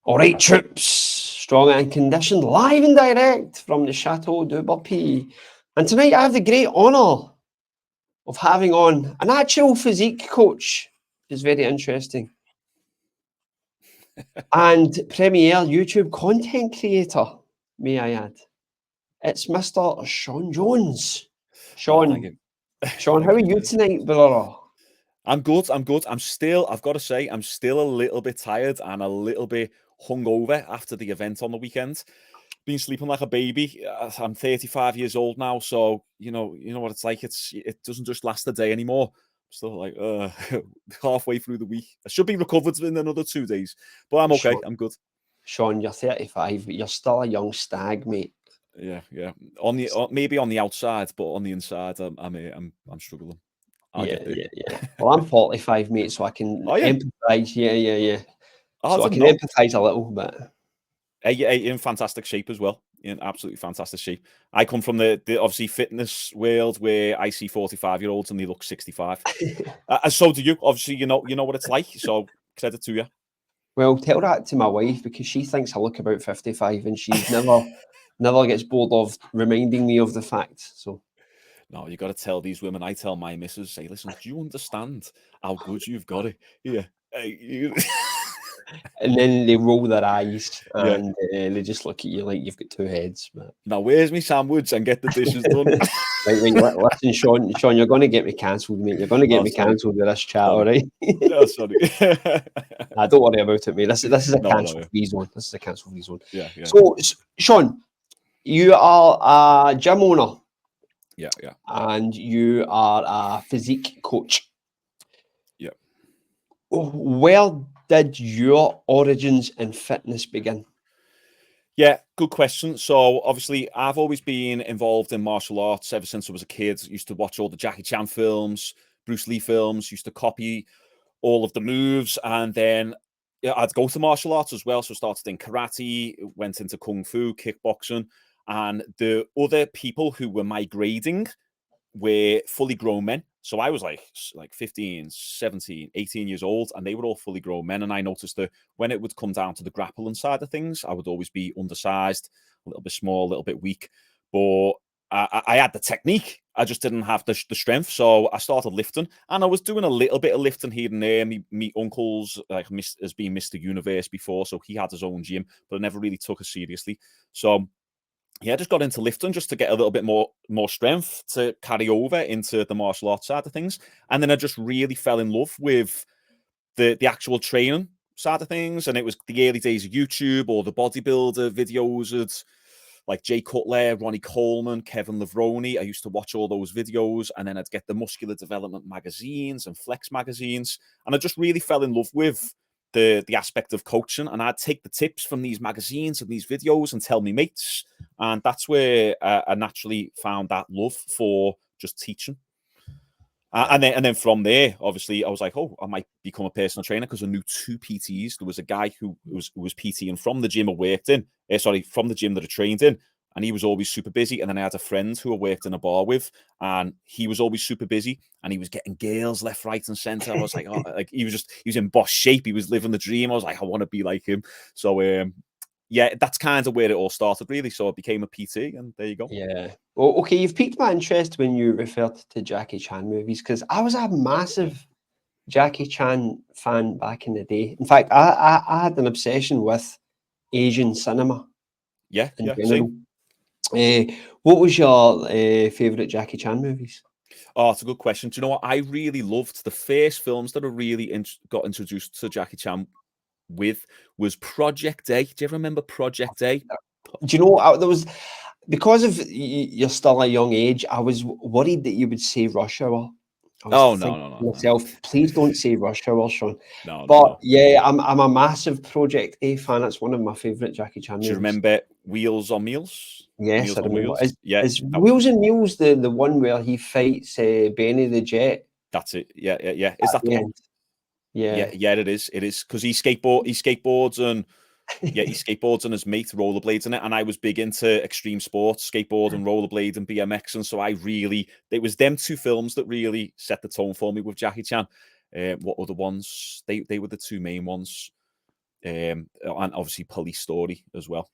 All right, troops, strong and conditioned, live and direct from the Chateau de Burpees. And tonight I have the great honour of having on an actual physique coach, which is very interesting, and premier YouTube content creator, may I add. It's Mr. Shaun Jones. Shaun, Thank you. Shaun, how are you tonight, brother? I'm good. I've got to say, I'm still a little bit tired and a little bit hungover after the event on the weekend. Been sleeping like a baby. I'm 35 years old now, so you know what it's like. It doesn't just last a day anymore. I'm still like halfway through the week. I should be recovered in another 2 days, but I'm okay. I'm good. Shaun, you're 35, but you're still a young stag, mate. Yeah. Maybe on the outside, but on the inside, I'm struggling. Yeah. Well, I'm 45, mate, so I can empathise. Yeah. Oh, So I can empathise a little bit. You're in fantastic shape as well. In absolutely fantastic shape. I come from the obviously fitness world where I see 45-year-olds and they look 65. And so do you. Obviously, you know what it's like. So credit to you. Well, tell that to my wife because she thinks I look about 55 and she's never gets bored of reminding me of the fact. So no, you got to tell these women. I tell my missus, say, listen, do you understand how good you've got it? Yeah. And then they roll their eyes Yeah. and they just look at you like you've got two heads. But... Now, where's my sandwich and get the dishes done? Right, listen, Shaun, you're going to get me cancelled, mate. You're going to get me cancelled with this chat, all right? Oh, sorry. Nah, don't worry about it, mate. This is a cancel-free zone. This is a cancel-free zone. Yeah. So, Shaun, you are a gym owner. Yeah. And you are a physique coach. Yeah. Where did your origins in fitness begin? Yeah, good question. So obviously I've always been involved in martial arts ever since I was a kid. Used to watch all the Jackie Chan films, Bruce Lee films, used to copy all of the moves. And then I'd go to martial arts as well. So I started in karate, went into kung fu, kickboxing. And the other people who were migrating were fully grown men. So I was like 15, 17, 18 years old, and they were all fully grown men. And I noticed that when it would come down to the grappling side of things, I would always be undersized, a little bit small, a little bit weak. But I had the technique. I just didn't have the strength. So I started lifting, and I was doing a little bit of lifting here and there. Me uncle's has been Mr. Universe before, so he had his own gym, but I never really took it seriously. So yeah, I just got into lifting just to get a little bit more strength to carry over into the martial arts side of things. And then I just really fell in love with the actual training side of things. And it was the early days of YouTube or the bodybuilder videos of like Jay Cutler, Ronnie Coleman, Kevin Levrone. I used to watch all those videos, and then I'd get the muscular development magazines and flex magazines. And I just really fell in love with the aspect of coaching, and I'd take the tips from these magazines and these videos and tell me mates, and that's where I naturally found that love for just teaching. And then from there, obviously, I was like, oh, I might become a personal trainer because I knew two PTs. There was a guy who was PTing from the gym I worked in, from the gym that I trained in, and he was always super busy. And then I had a friend who I worked in a bar with, and he was always super busy, and he was getting girls left, right, and center. I was like, oh, like he was in boss shape. He was living the dream. I was like, I want to be like him. So yeah, that's kind of where it all started, really. So I became a PT, and there you go. Yeah. Well, okay, you've piqued my interest when you referred to Jackie Chan movies, because I was a massive Jackie Chan fan back in the day. In fact, I had an obsession with Asian cinema. Yeah, in general. What was your favourite Jackie Chan movies? Oh, it's a good question. Do you know what? I really loved the first films that I really got introduced to Jackie Chan with was Project A. Do you ever remember Project A? Do you know, there was, because of you're still a young age, I was worried that you would say Rush Hour. Oh, no. Myself, please don't say Rush Hour, Shaun. No. Yeah, I'm a massive Project A fan. It's one of my favourite Jackie Chan movies. Do you remember Wheels on Meals? Yes, Meals I remember. Wheels? Is Wheels and Meals the one where he fights Benny the Jet? That's it. Yeah. Is that the one? Yeah, it is. It is because he skateboards and he skateboards and his mate rollerblades in it. And I was big into extreme sports, skateboard and rollerblade and BMX. And so it was them two films that really set the tone for me with Jackie Chan. What other ones? They were the two main ones. and obviously Police Story as well.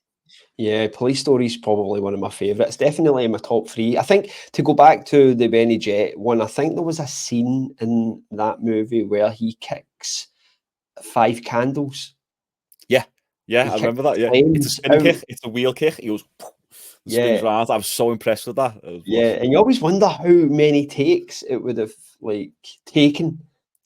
Yeah, Police Story is probably one of my favourites. Definitely in my top 3. I think to go back to the Benny Jet one, I think there was a scene in that movie where he kicks 5 candles. Yeah, He I kicks remember that. Yeah, it's a flames spinning out. kick. It's a wheel kick. He goes and spins Yeah, round. I was so impressed with that. It was yeah, lush. and you always wonder how many takes it would have like taken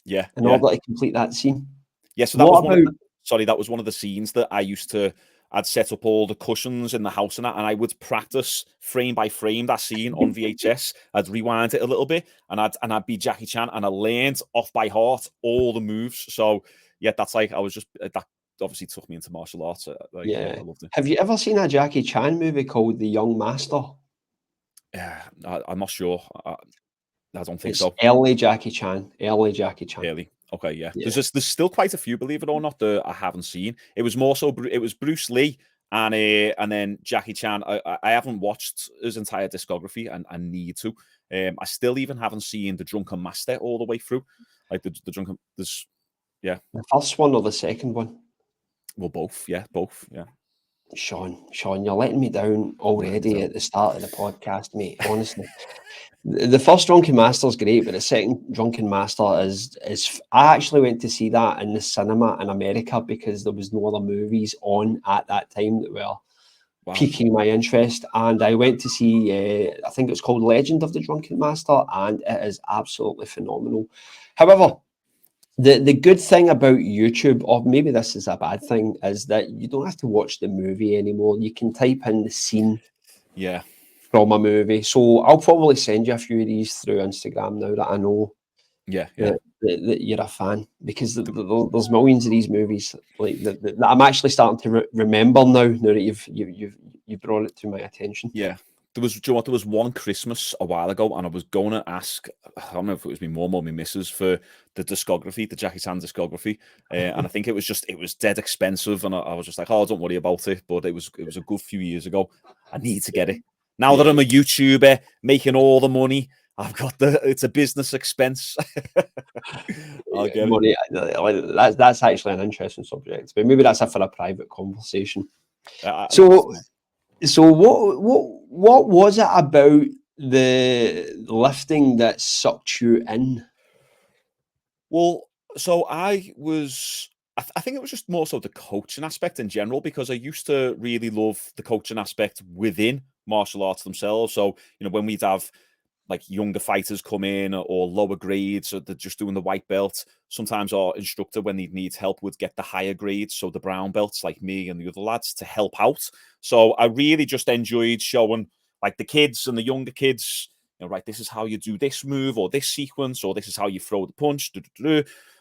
Yeah, in yeah. order to complete that scene. Yeah, so that was What one of about the, sorry, that was one of the scenes that I used to. I'd set up all the cushions in the house and that, and I would practice frame by frame that scene on VHS. I'd rewind it a little bit, and I'd be Jackie Chan, and I learned off by heart all the moves. So yeah, that's like I was just that obviously took me into martial arts. Yeah, yeah? I loved it. Have you ever seen a Jackie Chan movie called The Young Master? Yeah, I'm not sure. I don't think It's so. early Jackie Chan. Early Jackie Chan. Really? Okay, yeah. Yeah. There's still quite a few, believe it or not, that I haven't seen. It was more so it was Bruce Lee and then Jackie Chan. I haven't watched his entire discography, and I need to. I still even haven't seen the Drunken Master all the way through. Like the Drunken, there's yeah, The first one or the second one? well both, yeah. Shaun, you're letting me down Let me already down. at the start of the podcast, mate. Honestly, the first Drunken Master is great, but the second Drunken Master is. I actually went to see that in the cinema in America because there was no other movies on at that time that were Wow. piquing my interest, and I went to see. I think it's called Legend of the Drunken Master, and it is absolutely phenomenal. However, the good thing about YouTube, or maybe this is a bad thing, is that you don't have to watch the movie anymore. You can type in the scene Yeah, from a movie. So I'll probably send you a few of these through Instagram now that I know yeah. that you're a fan, because there's millions of these movies like that I'm actually starting to remember now that you've brought it to my attention. Yeah. There was, do you know what, there was one Christmas a while ago, and I was going to ask, I don't know if it was my mum or my missus, for the discography, the Jackie Chan discography. And I think it was dead expensive. And I was just like, oh, don't worry about it. But it was a good few years ago. I need to get it. Now that Yeah, I'm a YouTuber making all the money, I've got it's a business expense. I'll get it. money. That's actually an interesting subject, but maybe that's for a private conversation. So, That's, so what was it about the lifting that sucked you in? well, so I think it was just more so the coaching aspect in general, because I used to really love the coaching aspect within martial arts themselves. So, when we'd have like younger fighters come in or lower grades, or they're just doing the white belt, sometimes our instructor, when he needs help, would get the higher grades, so the brown belts like me and the other lads, to help out. So I really just enjoyed showing like the kids and the younger kids, right, this is how you do this move or this sequence, or this is how you throw the punch.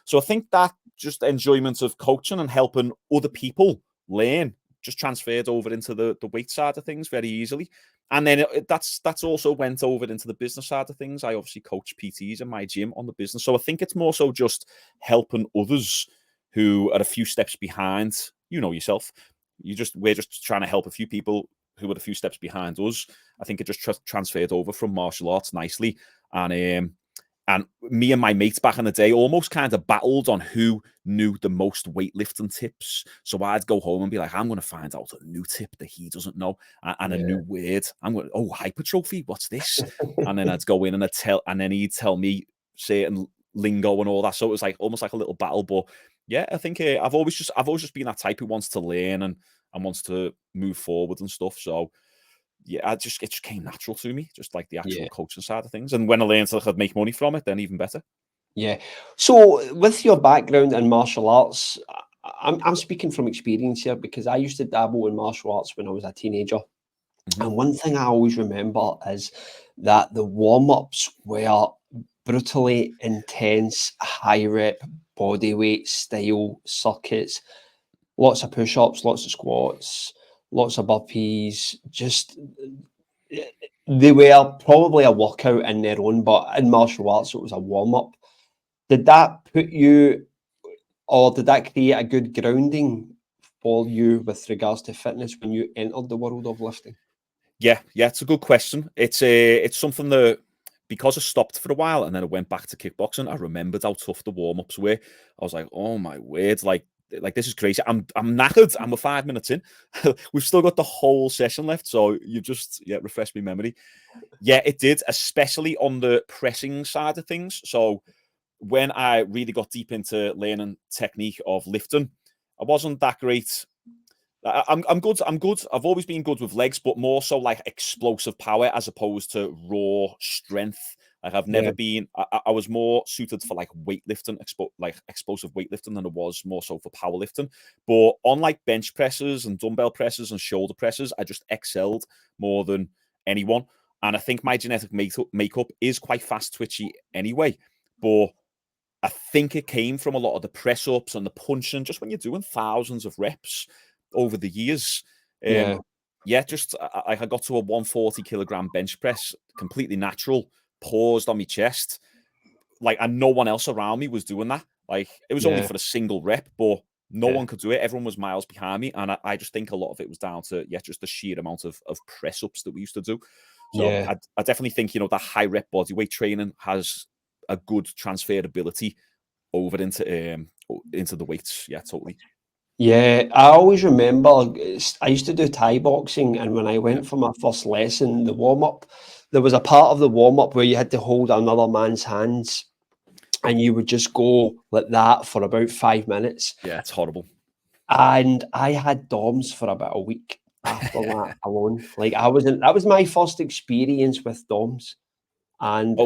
So I think that just enjoyment of coaching and helping other people learn just transferred over into the weight side of things very easily. And then that's also went over into the business side of things. I obviously coach PTs in my gym on the business. So I think it's more so just helping others who are a few steps behind, yourself. We're just trying to help a few people who are a few steps behind us. I think it just transferred over from martial arts nicely. And me and my mates back in the day almost kind of battled on who knew the most weightlifting tips. So I'd go home and be like, I'm going to find out a new tip that he doesn't know, and a new word. Hypertrophy, what's this? And then I'd go in and then he'd tell me certain lingo and all that. So it was like almost like a little battle. But yeah, I think I've always just been that type who wants to learn and wants to move forward and stuff. So yeah, it just came natural to me, just like the actual Yeah, coaching side of things. And when I learned that I could make money from it, then even better. yeah. So, with your background in martial arts, I'm speaking from experience here because I used to dabble in martial arts when I was a teenager. Hmm. And one thing I always remember is that the warm-ups were brutally intense, high rep, body weight style circuits, lots of push-ups, lots of squats, lots of burpees. Just they were probably a workout in their own, but in martial arts, it was a warm-up. Did that put you, or did that create a good grounding for you with regards to fitness when you entered the world of lifting? Yeah, it's a good question. It's something that, because I stopped for a while and then I went back to kickboxing, I remembered how tough the warm-ups were. I was like, oh my word, like like, this is crazy. I'm knackered, and we're 5 minutes in. We've still got the whole session left, so you just refreshed my memory. Yeah, it did, especially on the pressing side of things. So when I really got deep into learning technique of lifting, I wasn't that great. I'm good. I've always been good with legs, but more so like explosive power as opposed to raw strength. Like, I've never been. I was more suited for like weightlifting, like explosive weightlifting, than I was more so for powerlifting. But on like bench presses and dumbbell presses and shoulder presses, I just excelled more than anyone. And I think my genetic makeup is quite fast twitchy anyway. But I think it came from a lot of the press ups and the punching, just when you're doing thousands of reps over the years. Just I got to a 140 kilogram bench press, completely natural, paused on my chest. Like, and no one else around me was doing that. Like, it was only for a single rep, but no one could do it. Everyone was miles behind me. And I just think a lot of it was down to, just the sheer amount of press ups that we used to do. So I definitely think, that high rep bodyweight training has a good transferability over into the weights. Yeah, totally. Yeah, I always remember I used to do Thai boxing, and when I went for my first lesson, the warm-up, there was a part of the warm-up where you had to hold another man's hands, and you would just go like that for about 5 minutes. Yeah, it's horrible. And I had DOMs for about a week after that alone. Like, that was my first experience with DOMs, and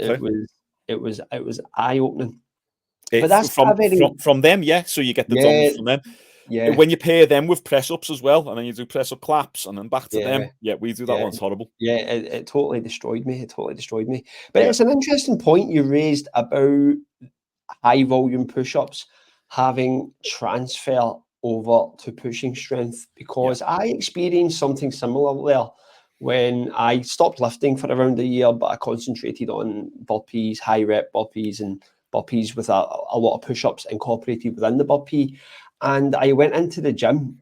it was eye-opening. But that's From them, yeah. So you get the DOMs from them. Yeah. When you pair them with press ups as well, and then you do press up claps, and then back to them. Yeah, we do that one. It's horrible. Yeah, it totally destroyed me. But it's an interesting point you raised about high volume push-ups having transfer over to pushing strength, because I experienced something similar there when I stopped lifting for around a year, but I concentrated on burpees, high rep burpees, and burpees with a lot of push-ups incorporated within the burpee. And I went into the gym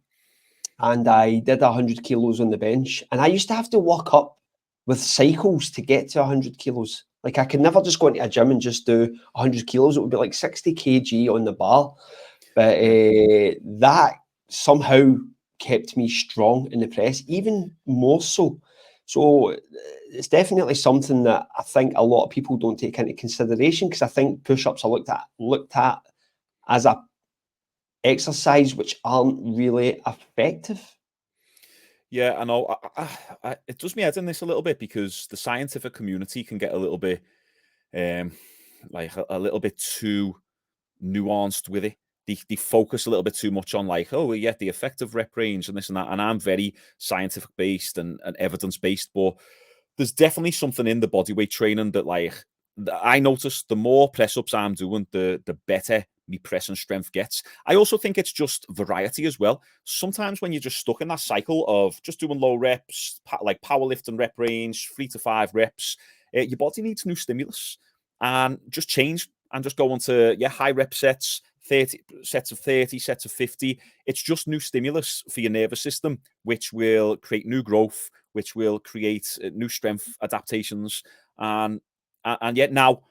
and I did 100 kilos on the bench, and I used to have to work up with cycles to get to 100 kilos. Like, I could never just go into a gym and just do 100 kilos. It would be like 60 kg on the bar. But that somehow kept me strong in the press, even more so. So it's definitely something that I think a lot of people don't take into consideration, because I think push-ups are looked at as a exercise which aren't really effective. Yeah, I know. It does me head in this a little bit, because the scientific community can get a little bit, like a little bit too nuanced with it. They focus a little bit too much on, like, oh, yeah, the effective rep range and this and that. And I'm very scientific based and evidence based, but there's definitely something in the bodyweight training that, like, I noticed the more press ups I'm doing, the better me press and strength gets. I also think it's just variety as well. Sometimes when you're just stuck in that cycle of just doing low reps, like powerlifting rep range, 3 to 5 reps, your body needs new stimulus, and just change and just go into high rep sets, 30 sets of 30, sets of 50. It's just new stimulus for your nervous system, which will create new growth, which will create new strength adaptations. And yet now,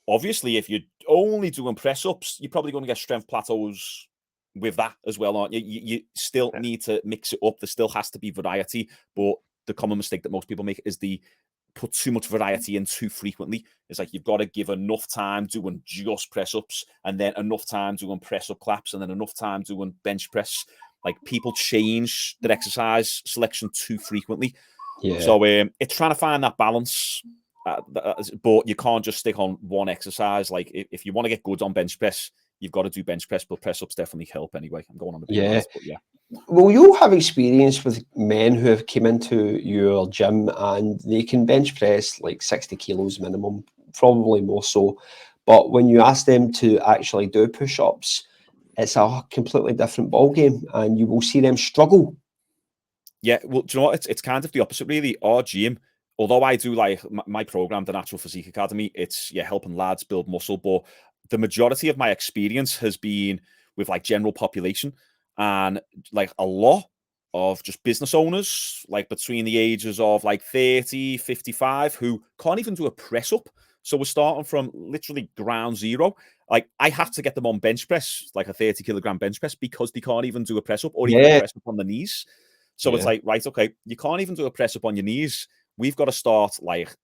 obviously, if you're only doing press ups, you're probably going to get strength plateaus with that as well, aren't you? You still need to mix it up. There still has to be variety. But the common mistake that most people make is they put too much variety in too frequently. It's like, you've got to give enough time doing just press ups, and then enough time doing press up claps, and then enough time doing bench press. Like, people change their exercise selection too frequently. Yeah. So it's trying to find that balance. But you can't just stick on one exercise. Like, if you want to get good on bench press, you've got to do bench press, but press ups definitely help anyway. I'm going on a bit rant, but yeah. Well, you'll have experience with men who have come into your gym and they can bench press like 60 kilos minimum, probably more so. But when you ask them to actually do push-ups, it's a completely different ballgame, and you will see them struggle. Yeah, well, do you know what? It's kind of the opposite, really. Our gym, although I do like my program, the Natural Physique Academy, it's helping lads build muscle, but the majority of my experience has been with like general population, and like a lot of just business owners, like between the ages of like 30, 55, who can't even do a press up. So we're starting from literally ground zero. like I have to get them on bench press, like a 30-kilogram bench press, because they can't even do a press up or even a press up on the knees. So it's like, right, okay, you can't even do a press up on your knees. We've got to start like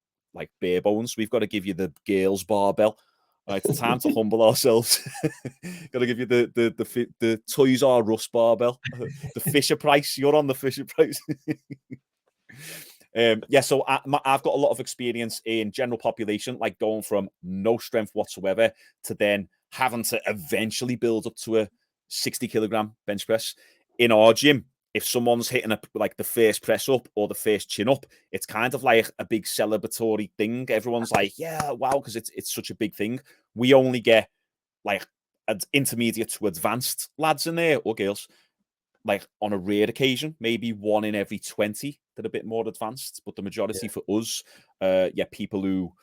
bare bones. We've got to give you the girls' barbell. Right, it's time to humble ourselves. Got to give you the Toys R Us barbell, the Fisher Price. You're on the Fisher Price. Yeah, so I've got a lot of experience in general population, like going from no strength whatsoever to then having to eventually build up to a 60-kilogram bench press. In our gym, if someone's hitting like the first press up or the first chin up, it's kind of like a big celebratory thing. Everyone's like, yeah, wow, because it's such a big thing. We only get like intermediate to advanced lads in there, or girls, like on a rare occasion, maybe 1 in every 20 that are a bit more advanced. But the majority for us, people who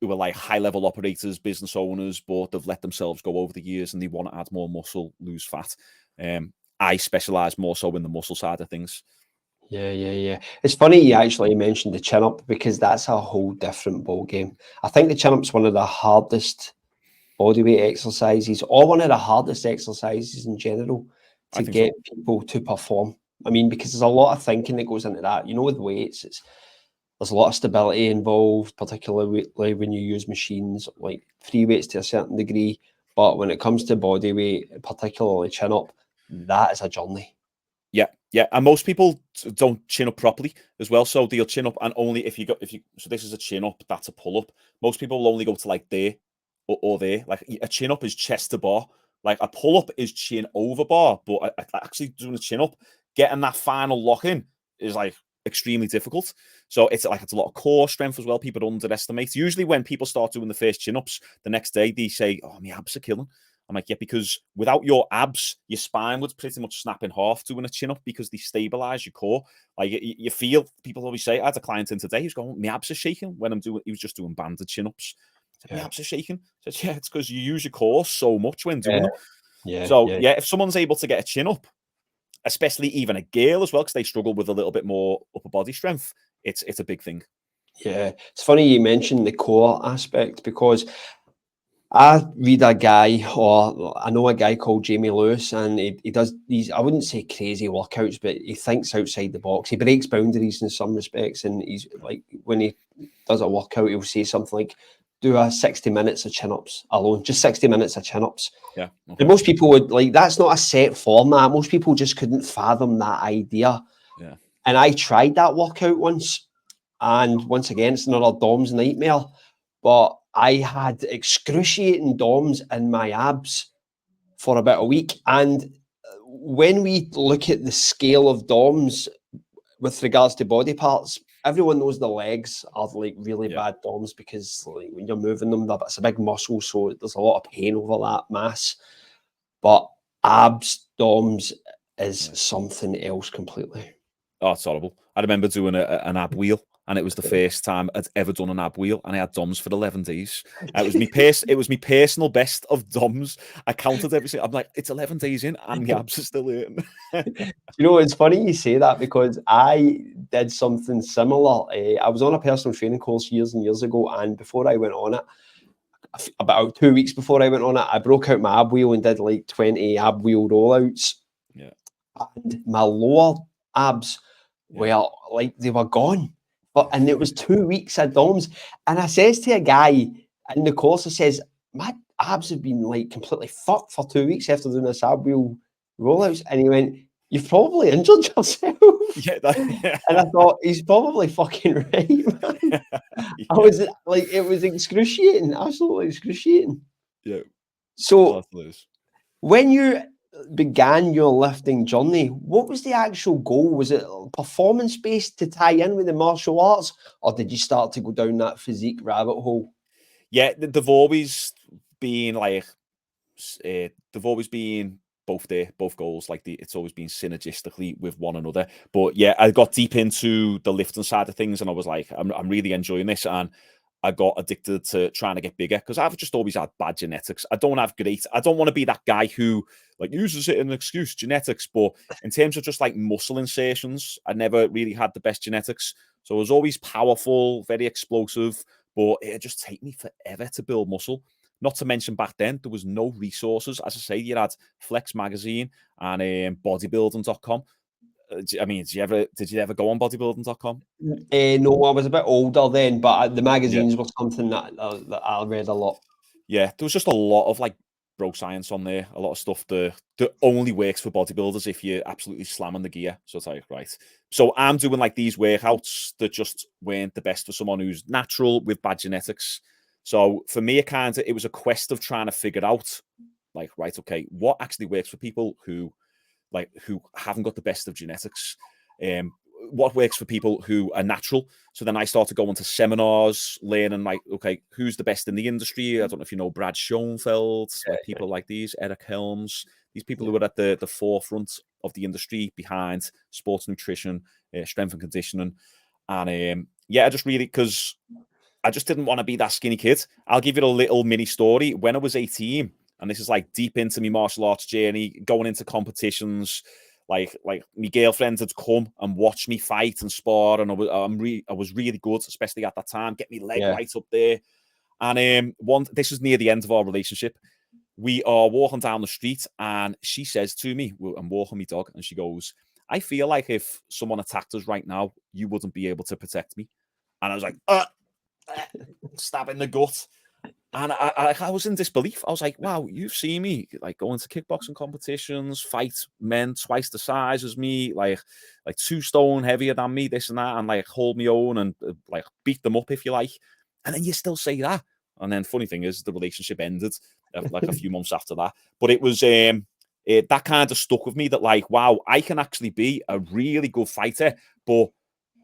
are like high-level operators, business owners, but they've let themselves go over the years and they want to add more muscle, lose fat. I specialize more so in the muscle side of things. Yeah. It's funny you actually mentioned the chin up, because that's a whole different ball game. I think the chin up's one of the hardest bodyweight exercises, or one of the hardest exercises in general to get people to perform. I mean, because there's a lot of thinking that goes into that. You know, with weights, there's a lot of stability involved, particularly when you use machines like free weights to a certain degree. But when it comes to body weight, particularly chin up, that is a journey. Yeah, and most people don't chin up properly as well. So they'll chin up, and only if you so this is a chin up, that's a pull up. Most people will only go to like there or there. Like a chin up is chest to bar. Like a pull up is chin over bar, but actually doing a chin up, getting that final lock in is like extremely difficult. So it's a lot of core strength as well. People underestimate. Usually when people start doing the first chin ups, the next day they say, "Oh, my abs are killing." I'm like, yeah, because without your abs, your spine would pretty much snap in half doing a chin up, because they stabilize your core. Like you feel, people always say, I had a client in today who's going, my abs are shaking when he was just doing banded chin ups. My abs are shaking. I said, yeah, it's because you use your core so much when doing them. So if someone's able to get a chin up, especially even a girl as well, because they struggle with a little bit more upper body strength, it's a big thing. Yeah, it's funny you mentioned the core aspect, because I read a guy, or I know a guy called Jamie Lewis, and he does these, I wouldn't say crazy workouts, but he thinks outside the box. He breaks boundaries in some respects, and he's like, when he does a workout, he'll say something like, do a 60 minutes of chin-ups alone, just 60 minutes of chin-ups. Yeah. Okay. And most people would, like, that's not a set format. Most people just couldn't fathom that idea. Yeah. And I tried that workout once, and once again, it's another DOMS nightmare. But I had excruciating DOMS in my abs for about a week. And when we look at the scale of DOMS with regards to body parts, everyone knows the legs are like really bad DOMS, because like, when you're moving them, it's a big muscle, so there's a lot of pain over that mass. But abs DOMS is something else completely. Oh, it's horrible. I remember doing an ab wheel, and it was the first time I'd ever done an ab wheel, and I had DOMS for 11 days. It was my personal best of DOMS. I counted everything. I'm like, it's 11 days in, and my abs are still hurting. You know, it's funny you say that, because I did something similar. I was on a personal training course years and years ago, and before I went on it, about 2 weeks before I went on it, I broke out my ab wheel and did like 20 ab wheel rollouts. Yeah. And my lower abs were like, they were gone. And it was 2 weeks of DOMS. And I says to a guy in the course, I says, my abs have been like completely fucked for 2 weeks after doing this ab wheel rollouts. And he went, you've probably injured yourself. And I thought, he's probably fucking right, man. I was like, it was excruciating, absolutely excruciating. Yeah. So when you began your lifting journey, what was the actual goal? Was it performance-based to tie in with the martial arts, or did you start to go down that physique rabbit hole? Yeah, they've always been like, they've always been both there, both goals. Like it's always been synergistically with one another. But yeah, I got deep into the lifting side of things, and I was like, I'm really enjoying this, and I got addicted to trying to get bigger, because I've just always had bad genetics. I don't want to be that guy who like uses it as an excuse, genetics. But in terms of just like muscle insertions, I never really had the best genetics. So I was always powerful, very explosive, but it just take me forever to build muscle. Not to mention back then, there was no resources. As I say, you had Flex Magazine and bodybuilding.com. I mean, did you ever go on bodybuilding.com? No, I was a bit older then, but the Yeah. magazines were something that I read a lot. Yeah, there was just a lot of like bro science on there, a lot of stuff that only works for bodybuilders if you're absolutely slamming the gear. So it's like, right. So I'm doing like these workouts that just weren't the best for someone who's natural with bad genetics. So for me, it was a quest of trying to figure out, like, right, okay, what actually works for people who haven't got the best of genetics. What works for people who are natural. So then I started going to seminars, learning like, okay, who's the best in the industry? I don't know if you know Brad Schoenfeld, like people like these, Eric Helms, these people who are at the forefront of the industry behind sports nutrition, strength and conditioning. And I just really, because I just didn't want to be that skinny kid. I'll give you a little mini story. When I was 18, and this is like deep into my martial arts journey, going into competitions, like my girlfriend had come and watched me fight and spar, and I was really good, especially at that time. Get me leg right up there. And this was near the end of our relationship. We are walking down the street, and she says to me, I'm walking my dog, and she goes, "I feel like if someone attacked us right now, you wouldn't be able to protect me." And I was like, stab in the gut. And I was in disbelief. I was like, wow, you've seen me like going to kickboxing competitions, fight men twice the size as me, like 2 stone heavier than me, this and that, and like hold me own and like beat them up if you like. And then you still say that. And then funny thing is the relationship ended like a few months after that. But it was that kind of stuck with me that like, wow, I can actually be a really good fighter, but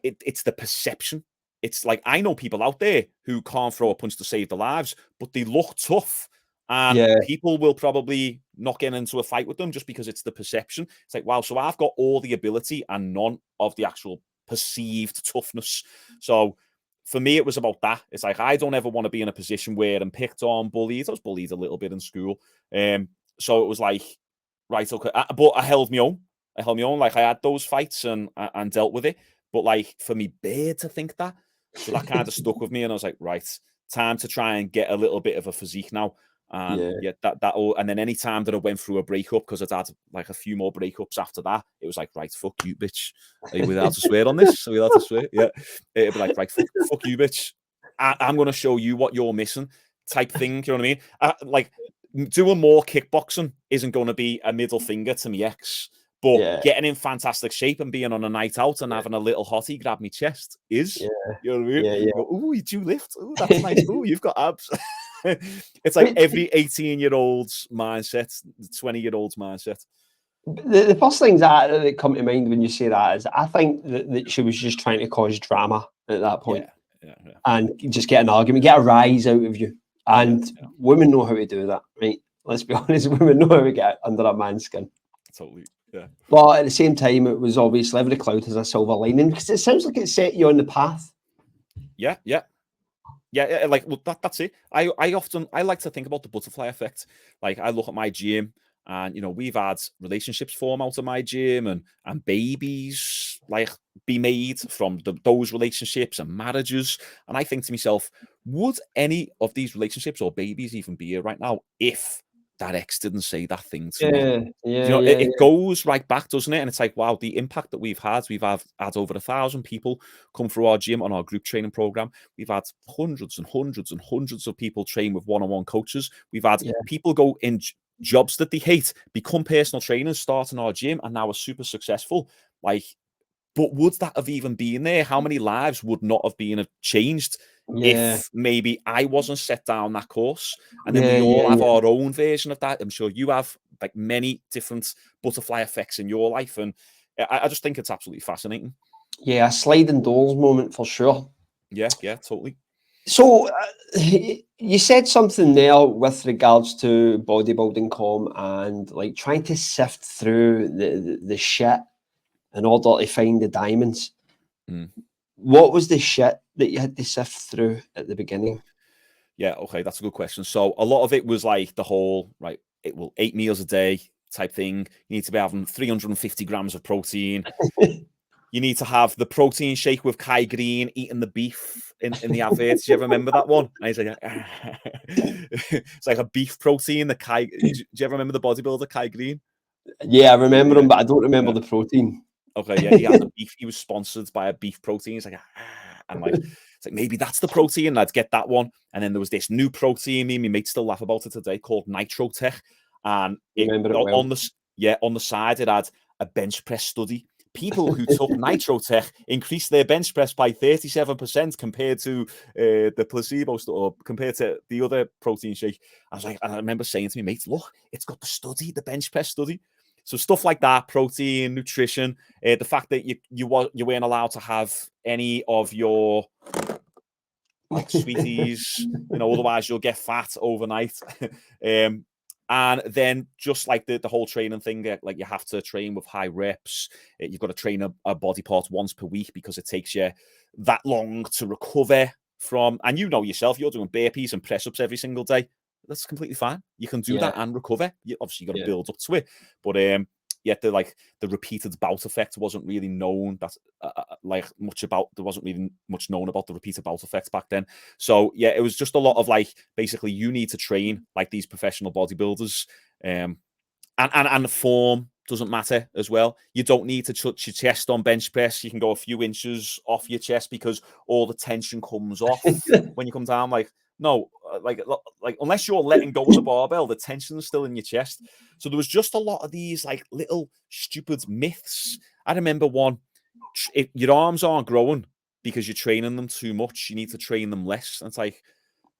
it's the perception. It's like, I know people out there who can't throw a punch to save their lives, but they look tough. And people will probably not get into a fight with them just because it's the perception. It's like, wow, so I've got all the ability and none of the actual perceived toughness. So for me, it was about that. It's like, I don't ever want to be in a position where I'm picked on, bullied. I was bullied a little bit in school. So it was like, right, okay. But I held my own. Like, I had those fights and dealt with it. But like, for me, bad to think that. So that kind of stuck with me, and I was like, right, time to try and get a little bit of a physique now. And and then any time that I went through a breakup, because I'd had like a few more breakups after that, it was like, right, fuck you, bitch. Are we allowed to swear on this? Are we allowed to swear? Yeah. It'd be like, right, fuck you, bitch. I'm going to show you what you're missing, type thing. You know what I mean? Like, doing more kickboxing isn't going to be a middle finger to my ex. But getting in fantastic shape and being on a night out and having a little hottie grab me chest is, you know what I mean? Oh, you do lift. Oh, that's nice. Oh, you've got abs. It's like every 18-year-old's mindset, 20-year-old's mindset. The first things that come to mind when you say that is, I think that she was just trying to cause drama at that point. And just get an argument, get a rise out of you. And women know how to do that, right? Let's be honest, women know how to get under a man's skin. Totally. Yeah. But at the same time, it was obviously every cloud has a silver lining, because it sounds like it set you on the path. Yeah. Like, well, that's it. I like to think about the butterfly effect. Like, I look at my gym, and you know, we've had relationships form out of my gym, and babies like be made from those relationships and marriages. And I think to myself, would any of these relationships or babies even be here right now if that ex didn't say that thing to me? It goes right back, doesn't it? And it's like, wow, the impact that we've had over 1,000 people come through our gym on our group training program. We've had hundreds and hundreds and hundreds of people train with one-on-one coaches. We've had people go in jobs that they hate, become personal trainers, start in our gym, and now are super successful. Like, but would that have even been there? How many lives would not have been changed if maybe I wasn't set down that course? And then we all have our own version of that. I'm sure you have like many different butterfly effects in your life. And I just think it's absolutely fascinating. Yeah, a sliding doors moment for sure. Yeah, totally. So you said something there with regards to bodybuilding.com and like trying to sift through the shit in order to find the diamonds. What was the shit that you had to sift through at the beginning? Yeah, okay, that's a good question. So a lot of it was like the whole, right, 8 meals a day type thing. You need to be having 350 grams of protein. You need to have the protein shake with Kai Green, eating the beef in the adverts. Do you ever remember that one? And he's like, it's like a beef protein. Do you ever remember the bodybuilder Kai Green? Yeah, I remember him, but I don't remember Yeah. the protein. Okay, yeah, he had the beef. He was sponsored by a beef protein. He's like, and like, it's like maybe that's the protein. Let's get that one. And then there was this new protein. Me and my mates still laugh about it today, called Nitrotech. And Remember it well. on the side it had a bench press study. People who took Nitrotech increased their bench press by 37% compared to the placebo or compared to the other protein shake. I was like, and I remember saying to my mates, look, it's got the study, the bench press study. So stuff like that, protein, nutrition, the fact that you weren't allowed to have any of your like sweeties, otherwise you'll get fat overnight. And then just like the whole training thing, like you have to train with high reps. You've got to train a body part once per week because it takes you that long to recover from. And yourself, you're doing burpees and press ups every single day. That's completely fine. You can do that and recover. Obviously, you got to build up to it. But the repeated bout effect wasn't really known. That's there wasn't really much known about the repeated bout effect back then. So yeah, it was just a lot of like, basically you need to train like these professional bodybuilders, and the form doesn't matter as well. You don't need to touch your chest on bench press. You can go a few inches off your chest because all the tension comes off when you come down. Like, no, like unless you're letting go of the barbell, the tension is still in your chest. So there was just a lot of these like little stupid myths. I remember one: if your arms aren't growing because you're training them too much, you need to train them less. And it's like,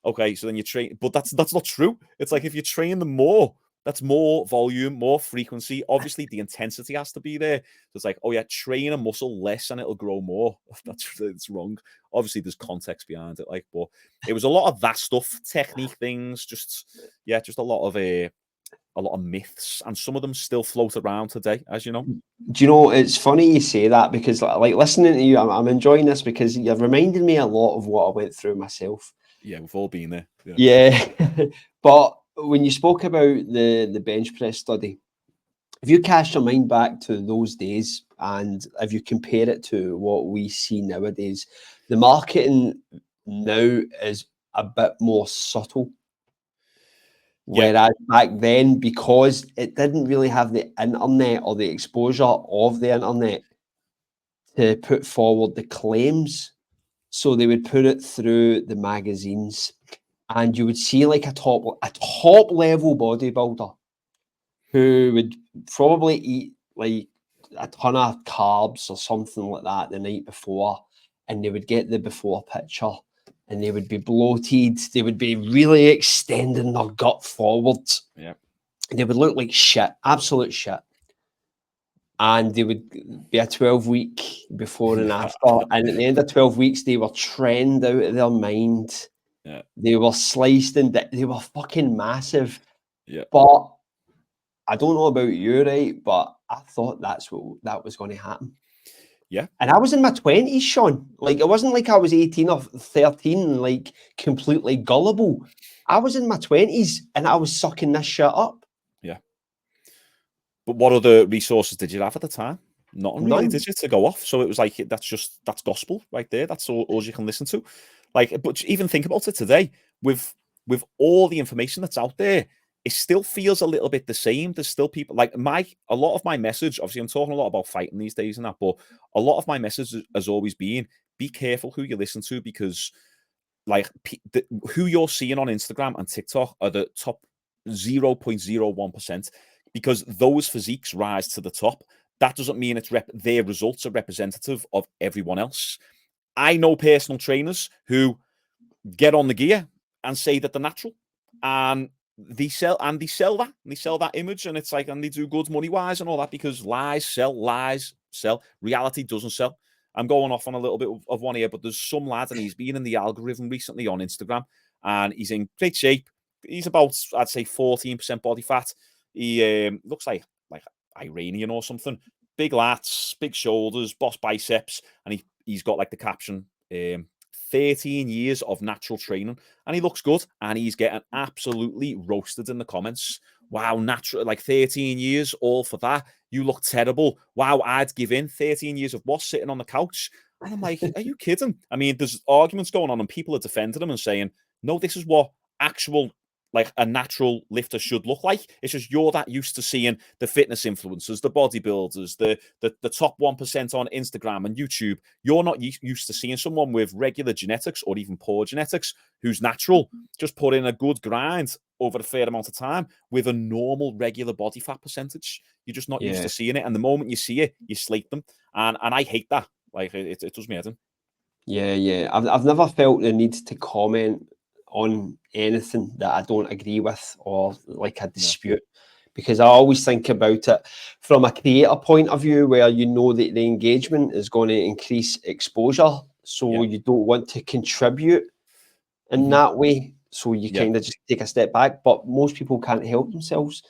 okay, so then you train, but that's not true. It's like if you train them more, that's more volume, more frequency. Obviously, the intensity has to be there. So it's like, oh yeah, train a muscle less and it'll grow more. It's wrong. Obviously, there's context behind it, like, but it was a lot of that stuff, technique things, just a lot of myths, and some of them still float around today, as you know. Do you know, it's funny you say that because like listening to you, I'm enjoying this because you've reminded me a lot of what I went through myself. Yeah, we've all been there. Yeah. But when you spoke about the bench press study, if you cast your mind back to those days and if you compare it to what we see nowadays, the marketing now is a bit more subtle. Whereas back then, because it didn't really have the internet or the exposure of the internet to put forward the claims, so they would put it through the magazines, and you would see like a top level bodybuilder who would probably eat like a ton of carbs or something like that the night before, and they would get the before picture and they would be bloated, they would be really extending their gut forward. Yeah. They would look like shit, absolute shit. And they would be a 12-week before and after. And at the end of 12 weeks, they were trend out of their mind. Yeah. They were sliced and they were fucking massive. Yeah. But I don't know about you, right? But I thought that was going to happen. Yeah. And I was in my 20s, Shaun. Like, it wasn't like I was 18 or 13, like completely gullible. I was in my 20s and I was sucking this shit up. Yeah. But what other resources did you have at the time? Nothing really, None. did you, to go off? So it was like, that's gospel right there. That's all you can listen to. Like, but even think about it today with all the information that's out there, it still feels a little bit the same. There's still people like a lot of my message, obviously I'm talking a lot about fighting these days and that, but a lot of my message has always been, be careful who you listen to, because like who you're seeing on Instagram and TikTok are the top 0.01%, because those physiques rise to the top. That doesn't mean their results are representative of everyone else. I know personal trainers who get on the gear and say that they're natural, and they sell that image, and it's like, and they do good money wise and all that, because lies sell. Reality doesn't sell. I'm going off on a little bit of one here, but there's some lad, and he's been in the algorithm recently on Instagram, and he's in great shape. He's about, I'd say, 14% body fat. He looks like Iranian or something. Big lats, big shoulders, boss biceps, and he's got like the caption, 13 years of natural training, and he looks good, and he's getting absolutely roasted in the comments. Wow, natural, like 13 years, all for that. You look terrible. Wow, I'd give in. 13 years of what? Sitting on the couch. And I'm like, are you kidding? I mean, there's arguments going on and people are defending them and saying, no, this is what actual, like a natural lifter should look like. It's just you're that used to seeing the fitness influencers, the bodybuilders, the top 1% on Instagram and YouTube. You're not used to seeing someone with regular genetics or even poor genetics who's natural, just put in a good grind over a fair amount of time with a normal, regular body fat percentage. You're just not used to seeing it. And the moment you see it, you slate them. And I hate that. Like, it does me head in. Yeah. I've never felt the need to comment on anything that I don't agree with or like a dispute, because I always think about it from a creator point of view, where you know that the engagement is going to increase exposure, so you don't want to contribute in that way, so you kind of just take a step back. But most people can't help themselves,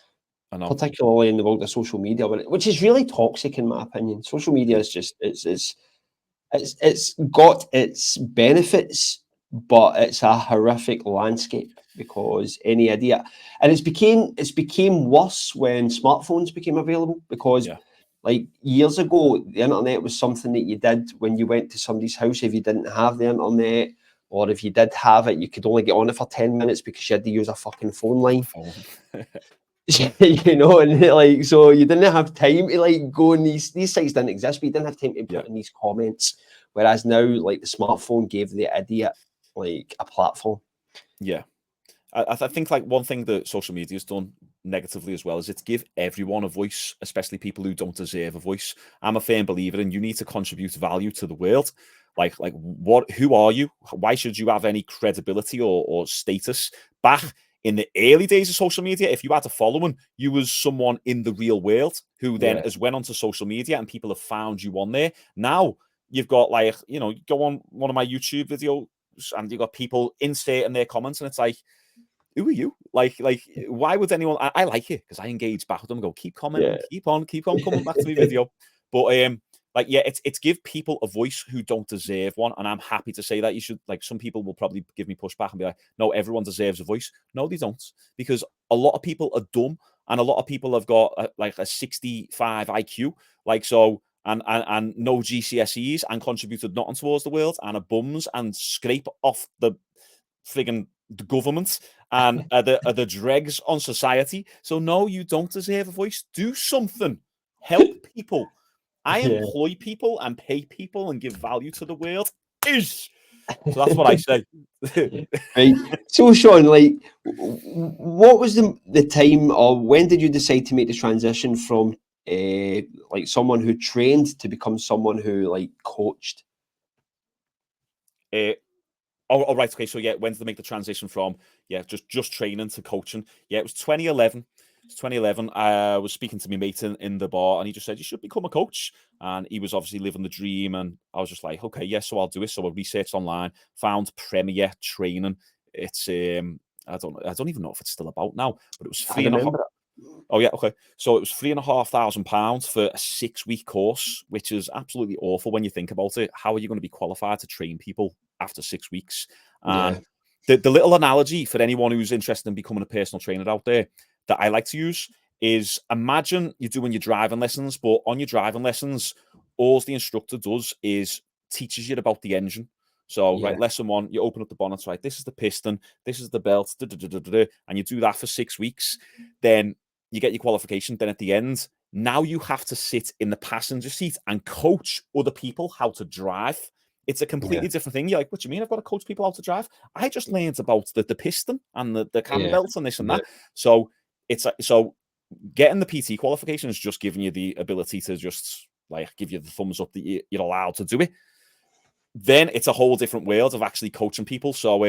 particularly in the world of social media, which is really toxic in my opinion. Social media is just it's got its benefits, but it's a horrific landscape, because any idiot, and it's became worse when smartphones became available, because like years ago the internet was something that you did when you went to somebody's house. If you didn't have the internet, or if you did have it, you could only get on it for 10 minutes because you had to use a fucking phone line. You know, and like, so you didn't have time to like go on these sites didn't exist, but you didn't have time to put in these comments. Whereas now, like, the smartphone gave the idiot like a platform. Yeah. I think like one thing that social media has done negatively as well is it's give everyone a voice, especially people who don't deserve a voice. I'm a firm believer in you need to contribute value to the world. Like who are you? Why should you have any credibility or status? Back in the early days of social media, if you had a following, you was someone in the real world who then has went onto social media and people have found you on there. Now you've got, like, you know, you go on one of my YouTube videos and you've got people inserting their comments and it's like, who are you? Like, why would anyone? I like it because I engage back with them and go, keep commenting, keep on coming back to my video. But like, yeah, it's give people a voice who don't deserve one. And I'm happy to say that. You should, like, some people will probably give me pushback and be like, no, everyone deserves a voice. No, they don't, because a lot of people are dumb and a lot of people have got like a 65 IQ, like, so, and no GCSEs and contributed nothing towards the world and are bums and scrape off the friggin' the government and are the dregs on society. So no, you don't deserve a voice. Do something. Help people. I employ people and pay people and give value to the world. So that's what I say. Right. So Shaun, like, what was the time, or when did you decide to make the transition from like someone who trained to become someone who like coached? Oh, right. Okay. So yeah, when did they make the transition from just training to coaching? Yeah, it was 2011. It's 2011. I was speaking to my mate in the bar, and he just said you should become a coach. And he was obviously living the dream. And I was just like, okay, yeah, so I'll do it. So I researched online, found Premier Training. It's I don't even know if it's still about now, but it was I remember it. Oh yeah, okay. So it was £3,500 for a 6-week course, which is absolutely awful when you think about it. How are you going to be qualified to train people after 6 weeks? And the little analogy for anyone who's interested in becoming a personal trainer out there that I like to use is, imagine you're doing your driving lessons, but on your driving lessons, all the instructor does is teaches you about the engine. So, right, lesson 1, you open up the bonnet, right? This is the piston, this is the belt, and you do that for 6 weeks. Then you get your qualification. Then at the end, now you have to sit in the passenger seat and coach other people how to drive. It's a completely different thing. You're like, what do you mean I've got to coach people how to drive? I just learned about the piston and the cam belts and this and that. So so getting the PT qualification is just giving you the ability to just like give you the thumbs up that you're allowed to do it. Then it's a whole different world of actually coaching people. So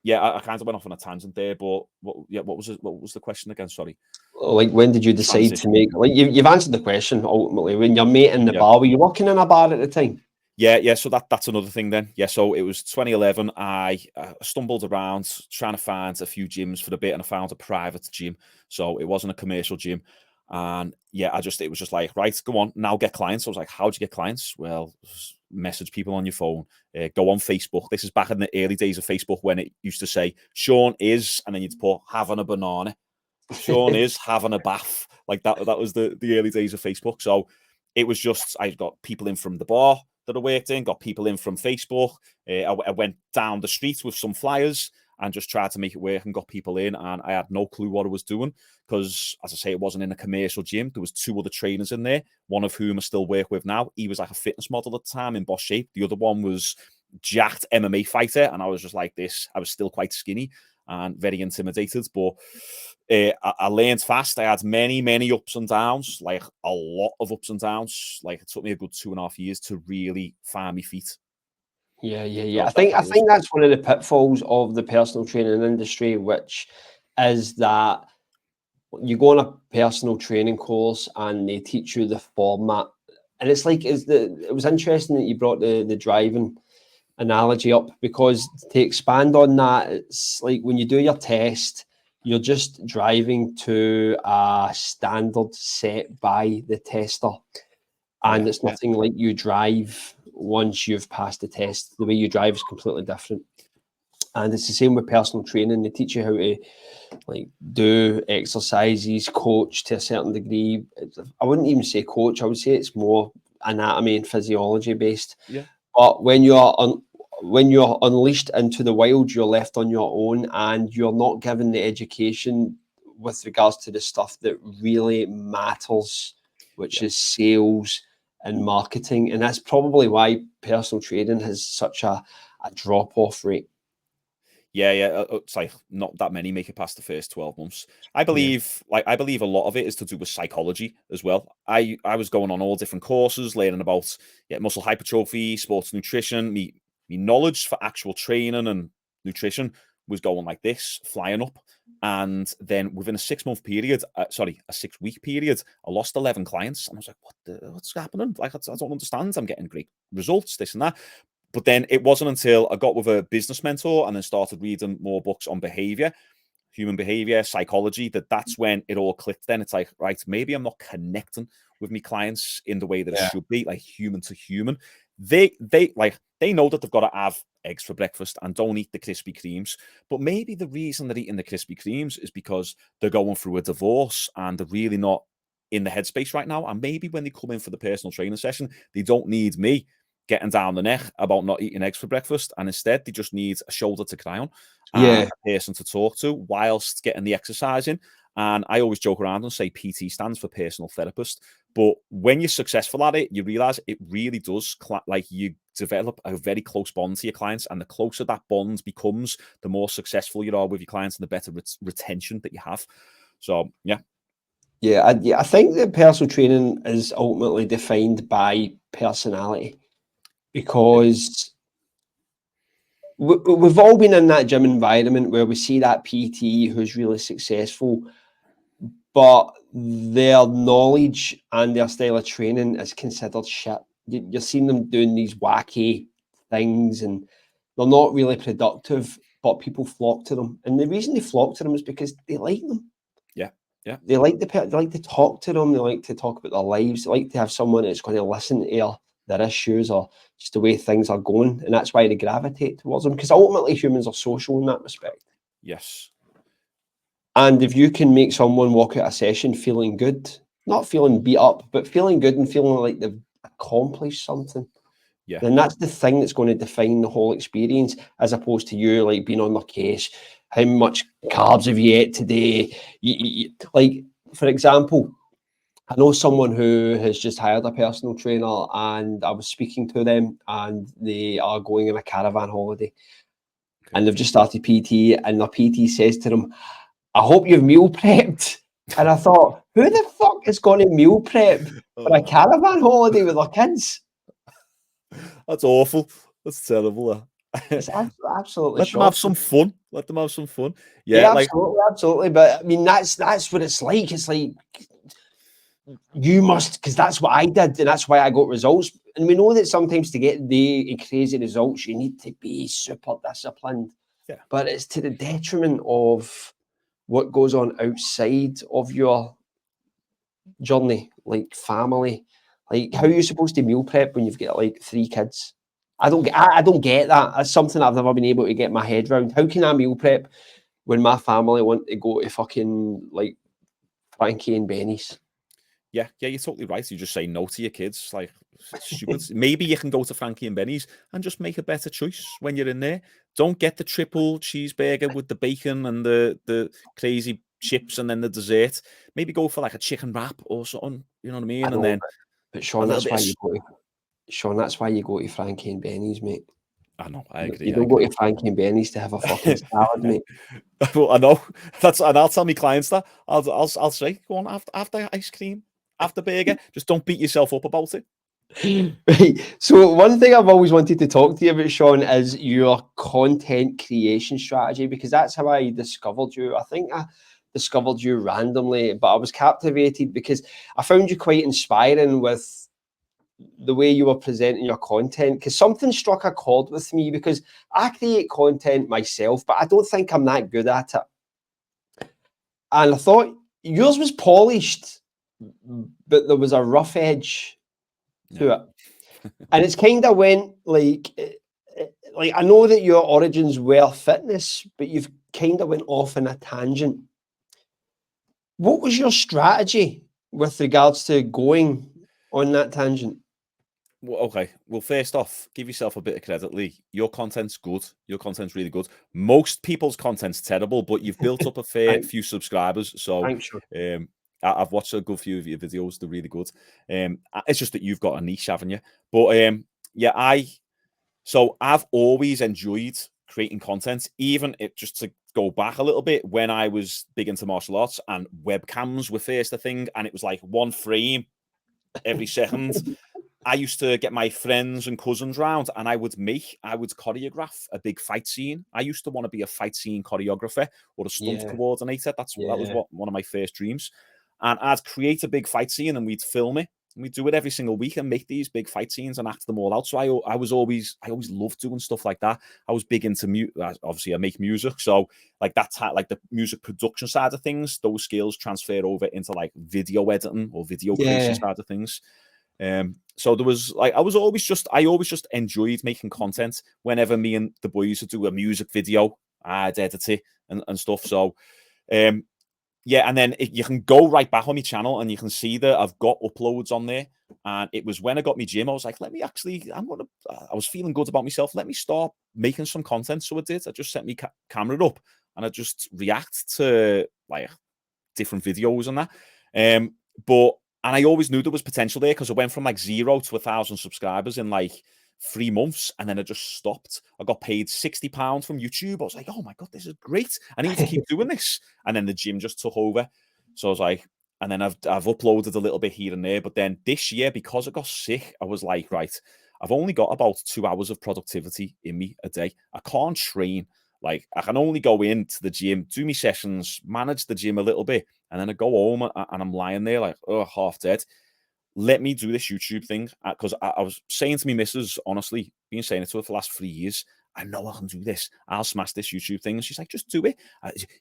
yeah, I kind of went off on a tangent there, but what was the question again? Sorry. Like, when did you decide to make, like, you've answered the question ultimately. When you're mating the bar, were you working in a bar at the time? Yeah. So that's another thing then. Yeah. So it was 2011. I stumbled around trying to find a few gyms for a bit, and I found a private gym. So it wasn't a commercial gym. And yeah, it was just like, right, go on, now get clients. I was like, how'd you get clients? Well, message people on your phone, go on Facebook. This is back in the early days of Facebook when it used to say, Shaun is, and then you'd put having a banana. Shaun is having a bath. Like that was the early days of Facebook. So it was just, I got people in from the bar, that I worked in, got people in from Facebook. I went down the street with some flyers and just tried to make it work and got people in. And I had no clue what I was doing because, as I say, it wasn't in a commercial gym. There was 2 other trainers in there, one of whom I still work with now. He was like a fitness model at the time in boss shape. The other one was jacked MMA fighter. And I was just like this. I was still quite skinny and very intimidated. But I learned fast. I had many ups and downs, like a lot of ups and downs. Like it took me a good 2.5 years to really find my feet. Yeah. I think that's one of the pitfalls of the personal training industry, which is that you go on a personal training course and they teach you the format, and it's like it was interesting that you brought the driving analogy up, because to expand on that, it's like when you do your test, you're just driving to a standard set by the tester. And it's nothing like you drive once you've passed the test. The way you drive is completely different. And it's the same with personal training. They teach you how to like do exercises, coach to a certain degree. I wouldn't even say coach. I would say it's more anatomy and physiology based. Yeah. But when you're unleashed into the wild, you're left on your own, and you're not given the education with regards to the stuff that really matters, which is sales and marketing. And that's probably why personal training has such a drop-off rate. Yeah. It's like not that many make it past the first 12 months. I believe a lot of it is to do with psychology as well. I was going on all different courses, learning about muscle hypertrophy, sports nutrition. Me knowledge for actual training and nutrition was going like this, flying up. And then within a 6-month period, a 6-week period, I lost 11 clients. And I was like, what's happening? Like, I don't understand. I'm getting great results, this and that. But then it wasn't until I got with a business mentor and then started reading more books on behavior, human behavior, psychology, that's when it all clicked. Then it's like, right, maybe I'm not connecting with my clients in the way that it should be, like human to human. They know that they've got to have eggs for breakfast and don't eat the Krispy Kremes. But maybe the reason they're eating the Krispy Kremes is because they're going through a divorce and they're really not in the headspace right now. And maybe when they come in for the personal training session, they don't need me getting down the neck about not eating eggs for breakfast, and instead they just need a shoulder to cry on, and a person to talk to whilst getting the exercise in. And I always joke around and say PT stands for personal therapist. But when you're successful at it, you realize it really does, like you develop a very close bond to your clients, and the closer that bond becomes, the more successful you are with your clients and the better retention that you have. So I think that personal training is ultimately defined by personality, because we've all been in that gym environment where we see that PT who's really successful, but their knowledge and their style of training is considered shit. You're seeing them doing these wacky things and they're not really productive, but people flock to them. And the reason they flock to them is because they like them. Yeah. They like to talk to them. They like to talk about their lives. They like to have someone that's going to listen to their issues or just the way things are going. And that's why they gravitate towards them, because ultimately humans are social in that respect. Yes. And if you can make someone walk out a session feeling good, not feeling beat up, but feeling good and feeling like they've accomplished something, then that's the thing that's going to define the whole experience, as opposed to you like being on their case. How much carbs have you ate today? Like, for example, I know someone who has just hired a personal trainer, and I was speaking to them, and they are going on a caravan holiday. And they've just started PT, and their PT says to them, I hope you've meal prepped. And I thought, who the fuck is going to meal prep for a caravan holiday with their kids? That's awful. That's terrible. It's absolutely Let them have some fun. Yeah, absolutely. But I mean, that's what it's like. It's like, you must, because that's what I did, and that's why I got results. And we know that sometimes to get the crazy results, you need to be super disciplined. Yeah. But it's to the detriment of what goes on outside of your journey, like family. Like, how are you supposed to meal prep when you've got like 3 kids? I don't get that. That's something I've never been able to get my head around. How can I meal prep when my family want to go to fucking like Frankie and Benny's? Yeah, you're totally right. You just say no to your kids. Like, it's stupid. Maybe you can go to Frankie and Benny's and just make a better choice when you're in there. Don't get the triple cheeseburger with the bacon and the crazy chips and then the dessert. Maybe go for like a chicken wrap or something. You know what I mean? I And know, then but a Shaun, little that's bit why of... you go to Shaun, that's why you go to Frankie and Benny's, mate. I know, I You agree. don't go to Frankie and Benny's to have a fucking salad, mate. Well, I know and I'll tell my clients that. I'll say, go on, after ice cream, after burger, just don't beat yourself up about it. Right. So one thing I've always wanted to talk to you about, Shaun, is your content creation strategy, because that's how I discovered you. I think I discovered you randomly, but I was captivated because I found you quite inspiring with the way you were presenting your content, because something struck a chord with me, because I create content myself, but I don't think I'm that good at it. And I thought yours was polished, but there was a rough edge to it. And it's kind of went like I know that your origins were fitness, but you've kind of went off in a tangent. What was your strategy with regards to going on that tangent? Well, okay. Well, first off, give yourself a bit of credit, Lee. Your content's good. Your content's really good. Most people's content's terrible, but you've built up a fair Thanks, few subscribers. So thanks, Shaun. I've watched a good few of your videos. They're really good. It's just that you've got a niche, haven't you? But yeah, I've always enjoyed creating content, even just to go back a little bit, when I was big into martial arts and webcams were first a thing, and it was like one frame every second. I used to get my friends and cousins round and I would choreograph a big fight scene. I used to want to be a fight scene choreographer or a stunt Yeah, coordinator. That was yeah, one of my first dreams. And I'd create a big fight scene and we'd film it. And we'd do it every single week and make these big fight scenes and act them all out. So I always loved doing stuff like that. I was big into obviously I make music. So like like the music production side of things, those skills transfer over into like video editing or video creation yeah, side of things. So there was like I always just enjoyed making content. Whenever me and the boys would do a music video, I'd edit it and stuff. So yeah, and then you can go right back on my channel and you can see that I've got uploads on there. And it was when I got my gym, I was like, I was feeling good about myself. Let me start making some content. So I did. I just set my camera up and I just react to like different videos and that. And I always knew there was potential there because I went from like 0 to 1,000 subscribers in like 3 months, and then I just stopped. I got paid £60 from YouTube. I was like, oh my God, this is great. I need to keep doing this. And then the gym just took over. So I was like, and then I've uploaded a little bit here and there. But then this year, because I got sick, I was like, right, I've only got about 2 hours of productivity in me a day. I can't train. Like, I can only go into the gym, do my sessions, manage the gym a little bit, and then I go home and I'm lying there like, oh, half dead. Let me do this YouTube thing. Because I was saying to me missus, honestly, been saying it to her for the last 3 years, I know I can do this. I'll smash this YouTube thing. And she's like, just do it.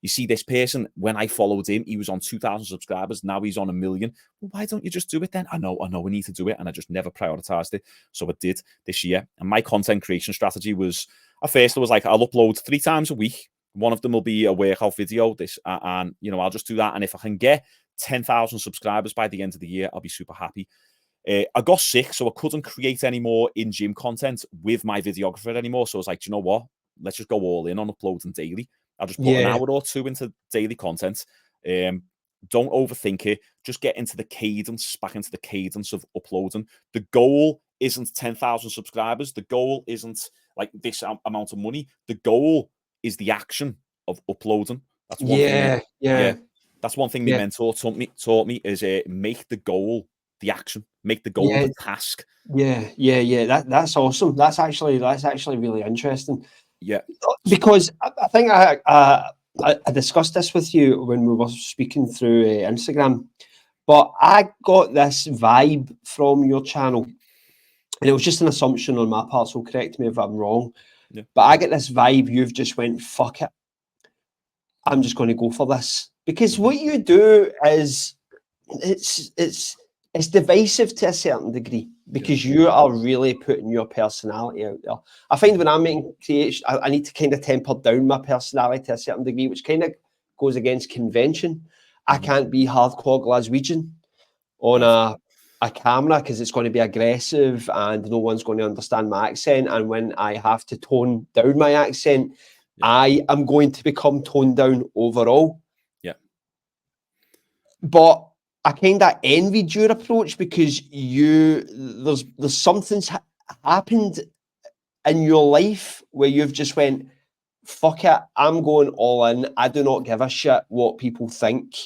You see this person, when I followed him, he was on 2,000 subscribers. Now he's on 1 million. Well, why don't you just do it then? I know we need to do it. And I just never prioritized it. So I did this year. And my content creation strategy was, at first I was like, I'll upload 3 times a week. One of them will be a workout video. And I'll just do that. And if I can get 10,000 subscribers by the end of the year, I'll be super happy. I got sick, so I couldn't create any more in-gym content with my videographer anymore. So I was like, do you know what? Let's just go all in on uploading daily. I'll just put an hour or 2 into daily content. Don't overthink it. Just get into the cadence, back into the cadence of uploading. The goal isn't 10,000 subscribers. The goal isn't like this amount of money. The goal is the action of uploading. That's one thing. Yeah, that's one thing my mentor taught me is make the goal the action, make the goal the task. That's awesome. That's actually really interesting. Yeah, because I think I discussed this with you when we were speaking through Instagram, but I got this vibe from your channel, and it was just an assumption on my part, so correct me if I'm wrong. Yeah. But I get this vibe you've just went, fuck it, I'm just going to go for this, because what you do is it's divisive to a certain degree, because you are really putting your personality out there. I find when I'm making creation, I need to kind of temper down my personality to a certain degree, which kind of goes against convention. I can't be hardcore Glaswegian. on Right. a camera because it's going to be aggressive and no one's going to understand my accent. And when I have to tone down my accent, Yeah. I am going to become toned down overall. Yeah. But I kind of envied your approach because there's something's happened in your life where you've just went, fuck it, I'm going all in. I do not give a shit what people think.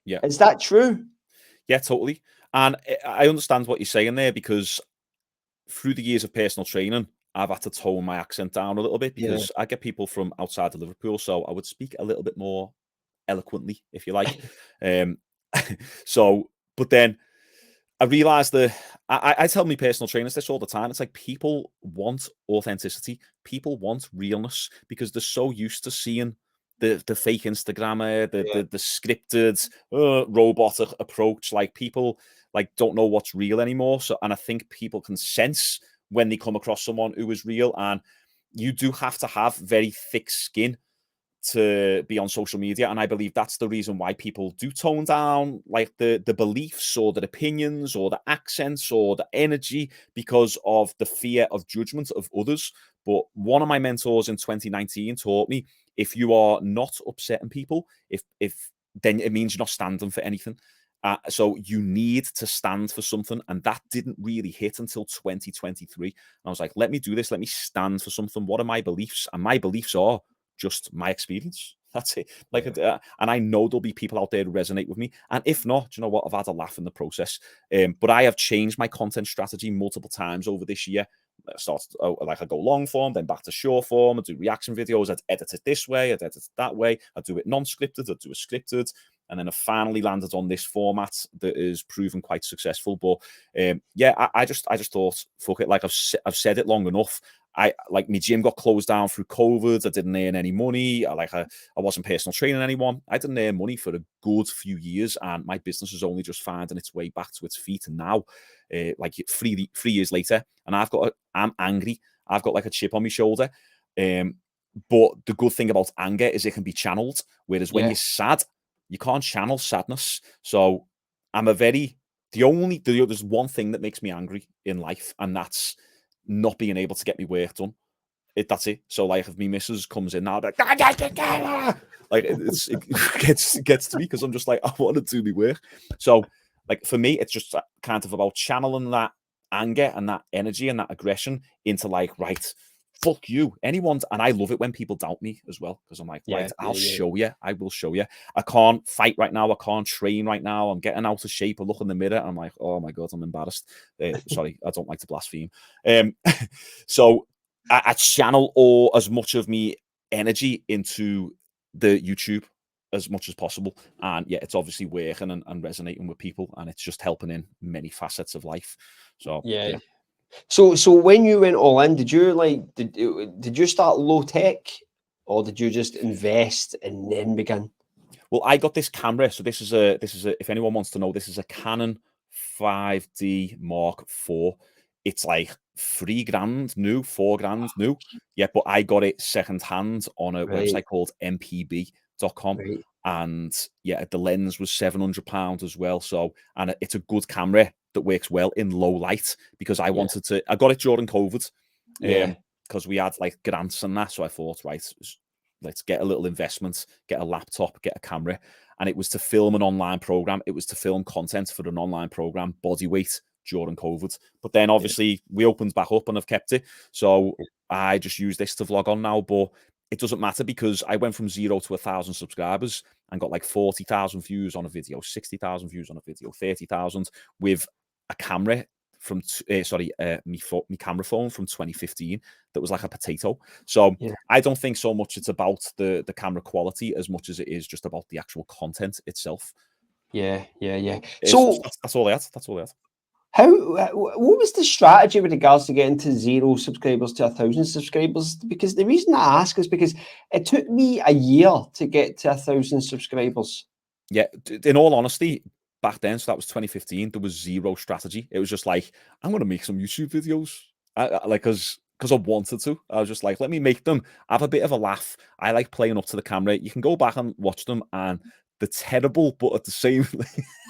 Yeah. Is that true? Yeah, totally. And I understand what you're saying there, because through the years of personal training, I've had to tone my accent down a little bit Yeah. because I get people from outside of Liverpool, so I would speak a little bit more eloquently, if you like. So, but then I realized that I tell my personal trainers this all the time. It's like people want authenticity, people want realness, because they're so used to seeing the fake Instagrammer, the scripted robotic approach. Like people like don't know what's real anymore. So, and I think people can sense when they come across someone who is real, and you do have to have very thick skin to be on social media. And I believe that's the reason why people do tone down like the beliefs or the opinions or the accents or the energy, because of the fear of judgment of others. But one of my mentors in 2019 taught me, if you are not upsetting people, if then it means you're not standing for anything. So you need to stand for something. And that didn't really hit until 2023. And I was like, let me do this. Let me stand for something. What are my beliefs? And my beliefs are just my experience. That's it. Like, and I know there'll be people out there who resonate with me. And if not, do you know what? I've had a laugh in the process. But I have changed my content strategy multiple times over this year. I start like I go long form, then back to short form. I do reaction videos. I'd edit it this way. I'd edit it that way. I do it non-scripted. I do it scripted. And then I finally landed on this format that is proven quite successful. But yeah, I just thought, fuck it. Like I've said it long enough. I like my gym got closed down through COVID. I didn't earn any money. I wasn't personal training anyone. I didn't earn money for a good few years, and my business is only just finding its way back to its feet. And now, like 3 years later, and I'm angry. I've got like a chip on my shoulder. But the good thing about anger is it can be channeled. Whereas when you're sad, you can't channel sadness. So there's one thing that makes me angry in life, and that's not being able to get my work done. That's it. So like if me missus comes in now, like it gets to me because I'm just like, I want to do my work. So like for me, it's just kind of about channeling that anger and that energy and that aggression into like, right, fuck you, anyone. And I love it when people doubt me as well, because I'm like, right, I'll show you. I will show you. I can't fight right now. I can't train right now. I'm getting out of shape. I look in the mirror and I'm like, oh my God, I'm embarrassed. Sorry, I don't like to blaspheme. So I channel all as much of me energy into the YouTube as much as possible. And yeah, it's obviously working and resonating with people, and it's just helping in many facets of life. So yeah. So when you went all in, did you start low tech, or did you just invest and then begin? Well, I got this camera. So this is a if anyone wants to know, this is a Canon 5D Mark IV. It's like $3,000 new, $4,000 new. Yeah, but I got it secondhand on a website called mpb.com. Right. And yeah, the lens was £700 as well. So, and it's a good camera that works well in low light, because I got it during COVID. Because we had like grants and that. So I thought, right, let's get a little investment, get a laptop, get a camera. And it was to film an online program. It was to film content for an online program, bodyweight, during COVID. But then obviously we opened back up and have kept it. So I just use this to vlog on now. But it doesn't matter, because I went from 0 to 1,000 subscribers and got like 40,000 views on a video, 60,000 views on a video, 30,000 with a camera from my camera phone from 2015 that was like a potato. So I don't think so much it's about the camera quality as much as it is just about the actual content itself. Yeah. So that's all I had. That's all I had. What was the strategy with regards to getting to 0 subscribers to 1,000 subscribers? Because the reason I ask is because it took me a year to get to 1,000 subscribers. Yeah, in all honesty, back then, so that was 2015, there was zero strategy. It was just like, I'm going to make some YouTube videos. Because I wanted to. I was just like, let me make them, have a bit of a laugh. I like playing up to the camera. You can go back and watch them, and they're terrible, but at the same,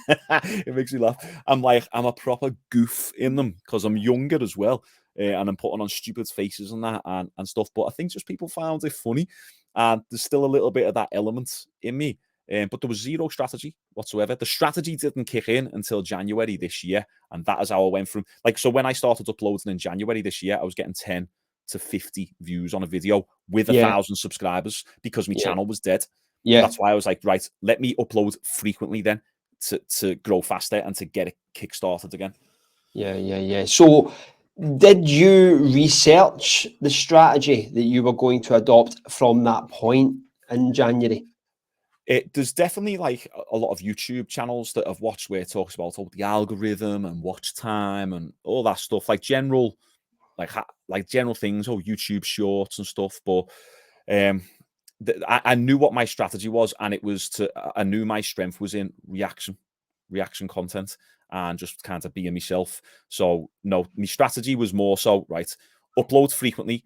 it makes me laugh. I'm a proper goof in them because I'm younger as well, and I'm putting on stupid faces and that and stuff. But I think just people found it funny, and there's still a little bit of that element in me. But there was zero strategy whatsoever. The strategy didn't kick in until January this year, and that is how I went from so when I started uploading in January this year, I was getting 10 to 50 views on a video with 1,000 subscribers because my channel was dead. That's why I was like, right, let me upload frequently then to grow faster and to get it kick-started again. Yeah. So did you research the strategy that you were going to adopt from that point in January? There's definitely like a lot of YouTube channels that I've watched where it talks about the algorithm and watch time and all that stuff, like general general things, YouTube shorts and stuff. But I knew what my strategy was, and it was I knew my strength was in reaction content and just kind of being myself. So no, my strategy was more so, right, upload frequently,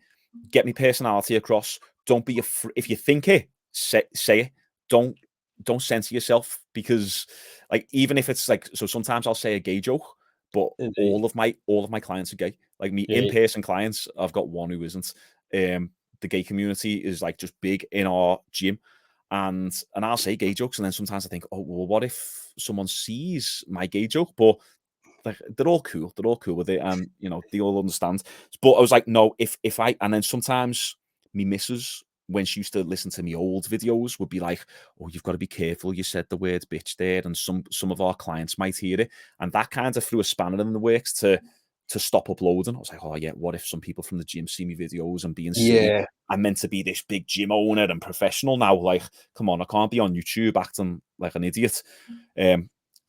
get my personality across. Don't be if you think it, say it. Don't censor yourself, because like even if it's like, so sometimes I'll say a gay joke, but all of my clients are gay. Like me in-person clients, I've got one who isn't. The gay community is like just big in our gym, and I'll say gay jokes, and then sometimes I think, oh well, what if someone sees my gay joke? But like they're all cool with it, and they all understand. But I was like, no, if I, and then sometimes me missus, when she used to listen to me old videos, would be like, oh, you've got to be careful, you said the word bitch there, and some of our clients might hear it, and that kind of threw a spanner in the works to stop uploading. I was like, oh yeah, what if some people from the gym see me videos and being silly? I'm meant to be this big gym owner and professional now. Like, come on, I can't be on YouTube acting like an idiot.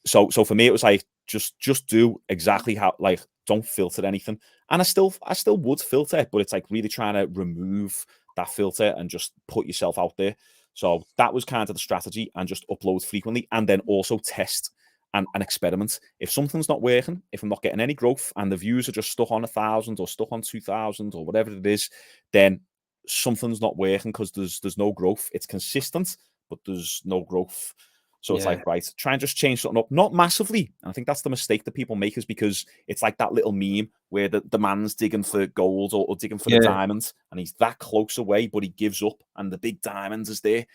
So for me, it was like, just do exactly how, like, don't filter anything. And I still would filter, but it's like really trying to remove that filter and just put yourself out there. So that was kind of the strategy, and just upload frequently, and then also test and experiment. If something's not working, if I'm not getting any growth and the views are just stuck on 1,000 or stuck on 2,000 or whatever it is, then something's not working, because there's no growth. It's consistent, but there's no growth. So it's like, right, try and just change something up, not massively. And I think that's the mistake that people make, is because it's like that little meme where the man's digging for gold or digging for the diamond, and he's that close away, but he gives up, and the big diamond is there.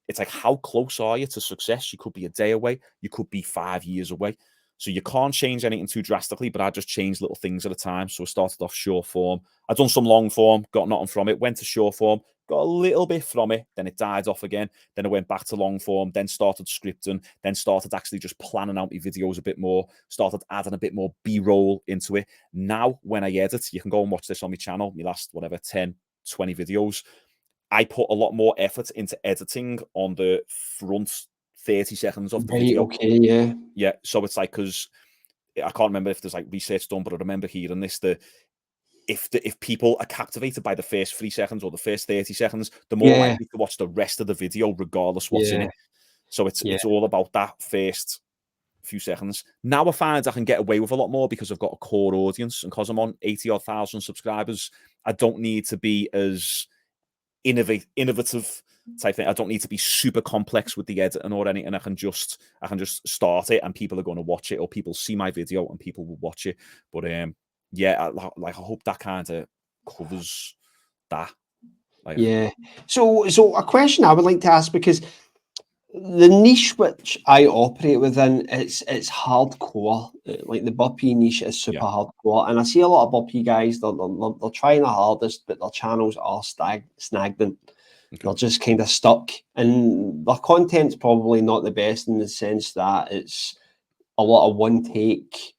It's like, how close are you to success? You could be a day away, you could be 5 years away. So you can't change anything too drastically, but I just changed little things at a time. So I started off short form. I've done some long form, got nothing from it, went to short form, got a little bit from it, then it died off again. Then I went back to long form, then started scripting, then started actually just planning out my videos a bit more, started adding a bit more B-roll into it. Now, when I edit, you can go and watch this on my channel, my last, 10, 20 videos. I put a lot more effort into editing on the front 30 seconds of the video. Yeah. So it's like, because I can't remember if there's like research done, but I remember hearing this, that if people are captivated by the first 3 seconds or the first 30 seconds, they're more likely to watch the rest of the video regardless what's in it. So it's all about that first few seconds. Now I find I can get away with a lot more because I've got a core audience, and because I'm on 80,000 subscribers, I don't need to be as innovative type thing. I don't need to be super complex with the editing or anything. I can just start it, and people are going to watch it, or people see my video and people will watch it. But yeah, I hope that kind of covers that. So a question I would like to ask, because the niche which I operate within, it's hardcore. Like the burpee niche is super hardcore, and I see a lot of burpee guys. They're trying their hardest, but their channels are stagnant. They're just kind of stuck, and their content's probably not the best, in the sense that it's a lot of one take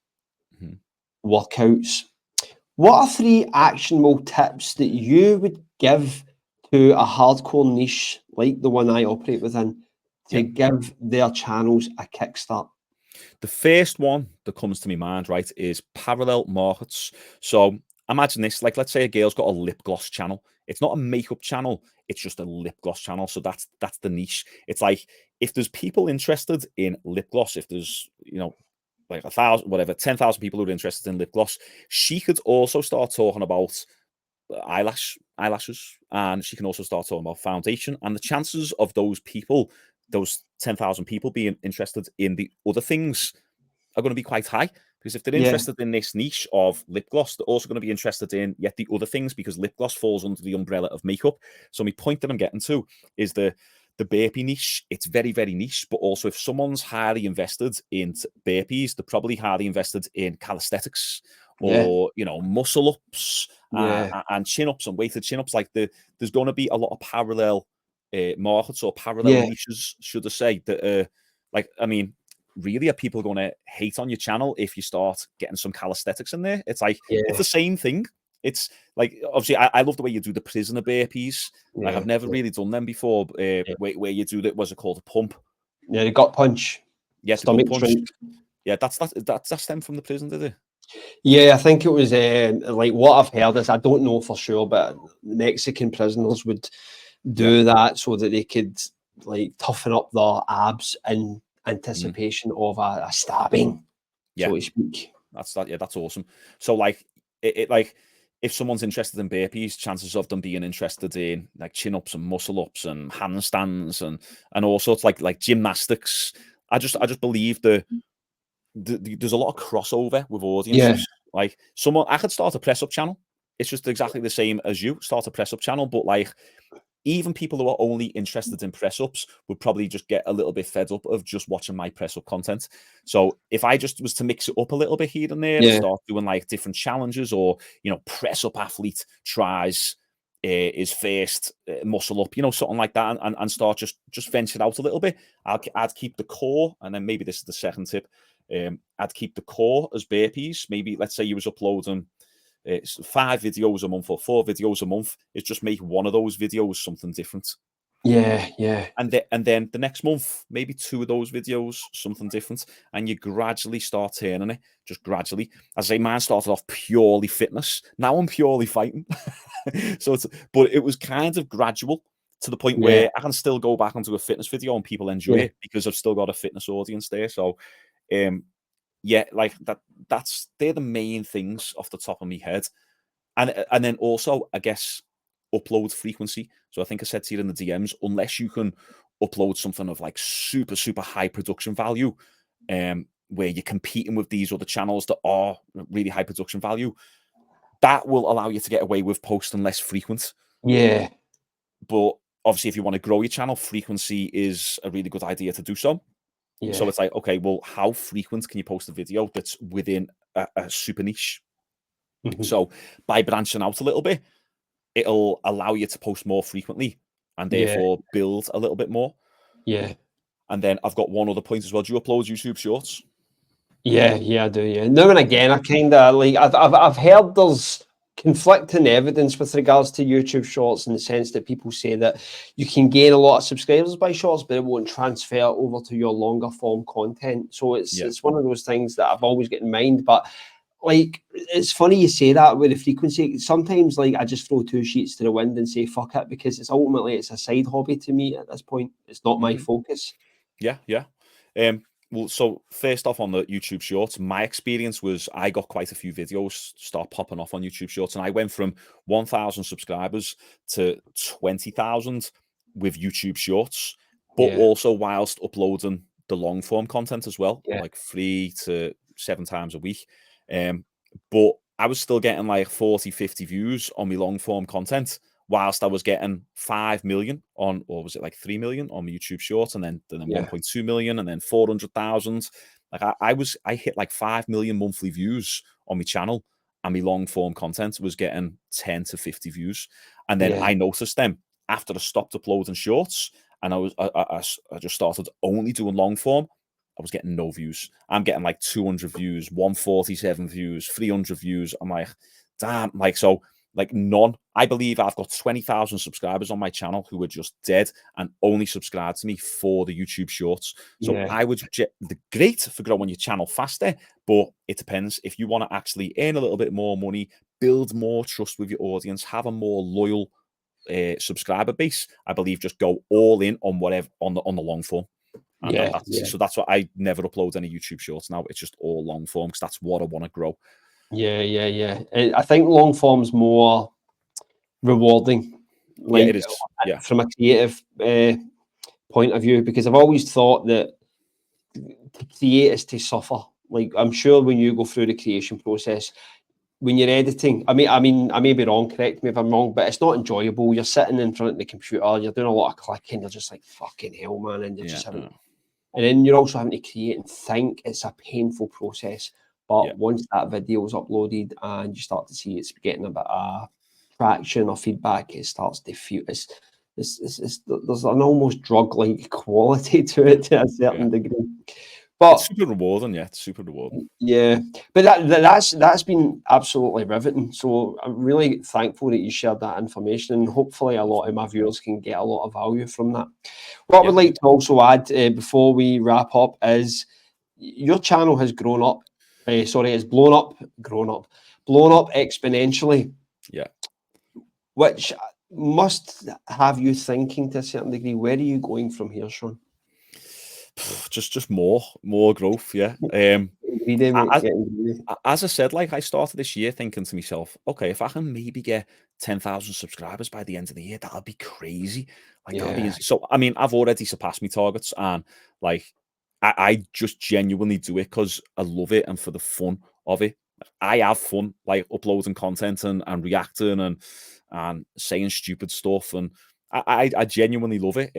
workouts. What are 3 actionable tips that you would give to a hardcore niche like the one I operate within, to give their channels a kickstart? The first one that comes to my mind, right, is parallel markets. So imagine this, like, let's say a girl's got a lip gloss channel. It's not a makeup channel, it's just a lip gloss channel. So that's the niche. It's like, if there's people interested in lip gloss, if there's, like 1,000, whatever, 10,000 people who are interested in lip gloss, she could also start talking about eyelashes, and she can also start talking about foundation. And the chances of those people those 10,000 people being interested in the other things are going to be quite high. Because if they're interested in this niche of lip gloss, they're also going to be interested in yet the other things, because lip gloss falls under the umbrella of makeup. So my point that I'm getting to is the burpee niche. It's very, very niche, but also if someone's highly invested in burpees, they're probably highly invested in calisthenics or, you know, muscle ups and chin ups and weighted chin ups. Like there's going to be a lot of parallel markets or parallel niches, should I say, that like, I mean, really, are people going to hate on your channel if you start getting some calisthenics in there? It's like, it's the same thing. It's like, obviously, I love the way you do the prisoner burpees. Like, I've never really done them before, where you do that, what's it called, a pump? Yeah, the gut punch. Yeah, the gut punch. Yeah, that's them from the prison, did it? Yeah, I think it was like what I've heard is, I don't know for sure, but Mexican prisoners would do that so that they could like toughen up their abs in anticipation of a stabbing, so to speak. That's awesome. So like it like if someone's interested in burpees, chances of them being interested in like chin ups and muscle ups and handstands and all sorts, like gymnastics. I just believe there's a lot of crossover with audiences. Like I could start a press up channel. It's just exactly the same as you start a press up channel, but like even people who are only interested in press ups would probably just get a little bit fed up of just watching my press up content. So if I just was to mix it up a little bit here and there and start doing like different challenges, or, you know, press up athlete tries his first muscle up, you know, something like that, and start just venture out a little bit, I'd keep the core. And then maybe this is the second tip. I'd keep the core as burpees. Maybe let's say you was uploading 5 videos a month or 4 videos a month, is just make one of those videos something different. And then the next month, maybe 2 of those videos something different, and you gradually start turning it, just gradually. As I say, mine started off purely fitness. Now I'm purely fighting. But it was kind of gradual to the point where I can still go back onto a fitness video and people enjoy it because I've still got a fitness audience there. So like they're the main things off the top of my head. And then also, I guess, upload frequency. So I think I said to you in the DMs, unless you can upload something of like super, super high production value, where you're competing with these other channels that are really high production value, that will allow you to get away with posting less frequent. But obviously, if you want to grow your channel, frequency is a really good idea to do so. So it's like, okay, well, how frequent can you post a video that's within a super niche? So by branching out a little bit, it'll allow you to post more frequently and therefore build a little bit more. And then I've got one other point as well. Do you upload YouTube Shorts? I do. Now and again, I kind of like, I've heard there's conflicting evidence with regards to YouTube Shorts, in the sense that people say that you can gain a lot of subscribers by Shorts, but it won't transfer over to your longer form content. So it's one of those things that I've always got in mind. But like, it's funny you say that with the frequency. Sometimes, like, I just throw 2 sheets to the wind and say fuck it, because it's ultimately a side hobby to me at this point. It's not my focus. Well, so first off, on the YouTube Shorts, my experience was I got quite a few videos start popping off on YouTube Shorts, and I went from 1,000 subscribers to 20,000 with YouTube Shorts, but also whilst uploading the long form content as well, like 3 to 7 times a week. But I was still getting like 40, 50 views on my long form content, whilst I was getting 5 million on, or was it like 3 million on my YouTube Shorts, and then 1.2 million, and then 400,000. Like I hit like 5 million monthly views on my channel, and my long form content was getting 10 to 50 views. And then I noticed them after I stopped uploading shorts, and I just started only doing long form. I was getting no views. I'm getting like 200 views, 147 views, 300 views. I'm like, damn, like, so like none. I believe I've got 20,000 subscribers on my channel who are just dead and only subscribe to me for the YouTube Shorts. So I would, great for growing your channel faster, but it depends. If you want to actually earn a little bit more money, build more trust with your audience, have a more loyal subscriber base, I believe just go all in on whatever on the long form. And so that's why I never upload any YouTube Shorts now. It's just all long form, because that's what I want to grow. I think long form's more rewarding. Like, it is. From a creative point of view, because I've always thought that to create is to suffer. Like, I'm sure when you go through the creation process, when you're editing, I may be wrong, correct me if I'm wrong, but it's not enjoyable. You're sitting in front of the computer, you're doing a lot of clicking, you're just like, fucking hell, man, and you're just having, and then you're also having to create and think. It's a painful process. But once that video is uploaded and you start to see it's getting a bit of traction or feedback, it starts to feel there's an almost drug-like quality to it to a certain degree. But it's super rewarding, it's super rewarding. Yeah, but that's been absolutely riveting. So I'm really thankful that you shared that information, and hopefully a lot of my viewers can get a lot of value from that. What I would like to also add before we wrap up is your channel has grown up. It's blown up exponentially. Yeah. Which must have you thinking to a certain degree. Where are you going from here, Shaun? Just more growth, as I said, like, I started this year thinking to myself, okay, if I can maybe get 10,000 subscribers by the end of the year, that'll be crazy. Like, that'll be so. I mean, I've already surpassed my targets, and like, I just genuinely do it because I love it and for the fun of it. I have fun, like, uploading content and reacting and saying stupid stuff, and I genuinely love it.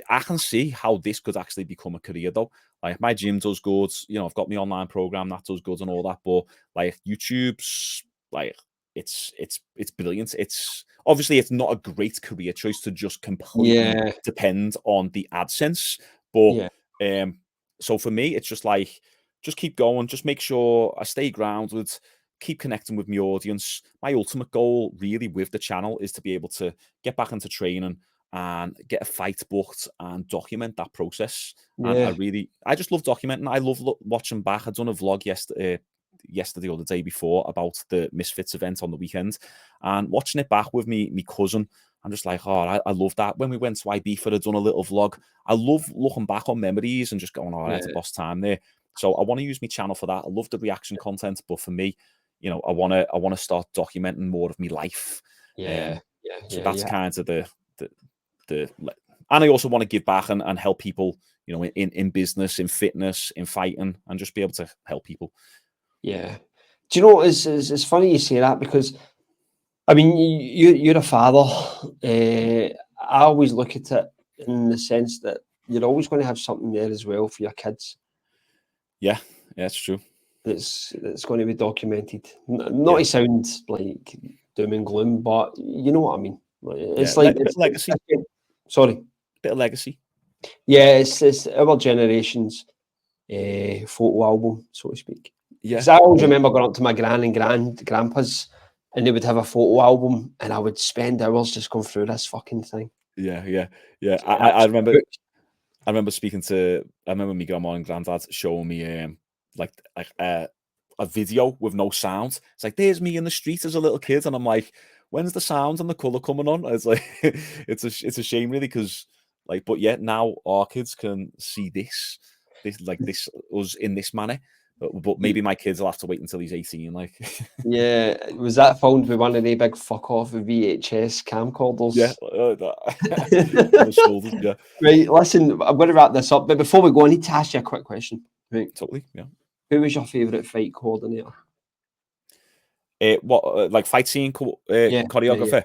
I can see how this could actually become a career, though. Like, my gym does good, I've got my online program that does good and all that, but like, YouTube's like, it's brilliant. It's obviously, it's not a great career choice to just completely depend on the AdSense, but so for me, it's just like, just keep going, just make sure I stay grounded, keep connecting with my audience. My ultimate goal really with the channel is to be able to get back into training and get a fight booked and document that process. And I just love documenting. I love watching back. I'd done a vlog yesterday or the day before about the Misfits event on the weekend, and watching it back with me cousin, I'm just like, I love that. When we went to Ibiza, I'd done a little vlog. I love looking back on memories and just going, I had a boss time there. So I want to use my channel for that. I love the reaction content, but for me, I want to start documenting more of my life. So that's kind of and I also want to give back and help people, in business, in fitness, in fighting, and just be able to help people. Yeah. Do you know what? It's funny you say that, because I mean, you're a father. I always look at it in the sense that you're always going to have something there as well for your kids. Yeah, it's true. It's going to be documented. Not to sound like doom and gloom, but you know what I mean. It's like it's legacy. Sorry, bit of legacy. Yeah, it's our generation's photo album, so to speak. Yeah, because I always remember going up to my gran and grandpa's, and they would have a photo album, and I would spend hours just going through this fucking thing. Yeah. I remember speaking to. I remember my grandma and granddad showing me like a video with no sound. It's like, there's me in the street as a little kid, and I'm like, when's the sound and the color coming on? It's like, it's a shame, really, because like, but yet now our kids can see this us in this manner. But maybe my kids will have to wait until he's 18. Like, yeah, was that filmed with one of the big fuck off VHS camcorders? Yeah, on the shoulders. Yeah. Right. Listen, I'm going to wrap this up, but before we go, I need to ask you a quick question. Right. Totally. Yeah. Who was your favourite fight coordinator? Like fight scene choreographer?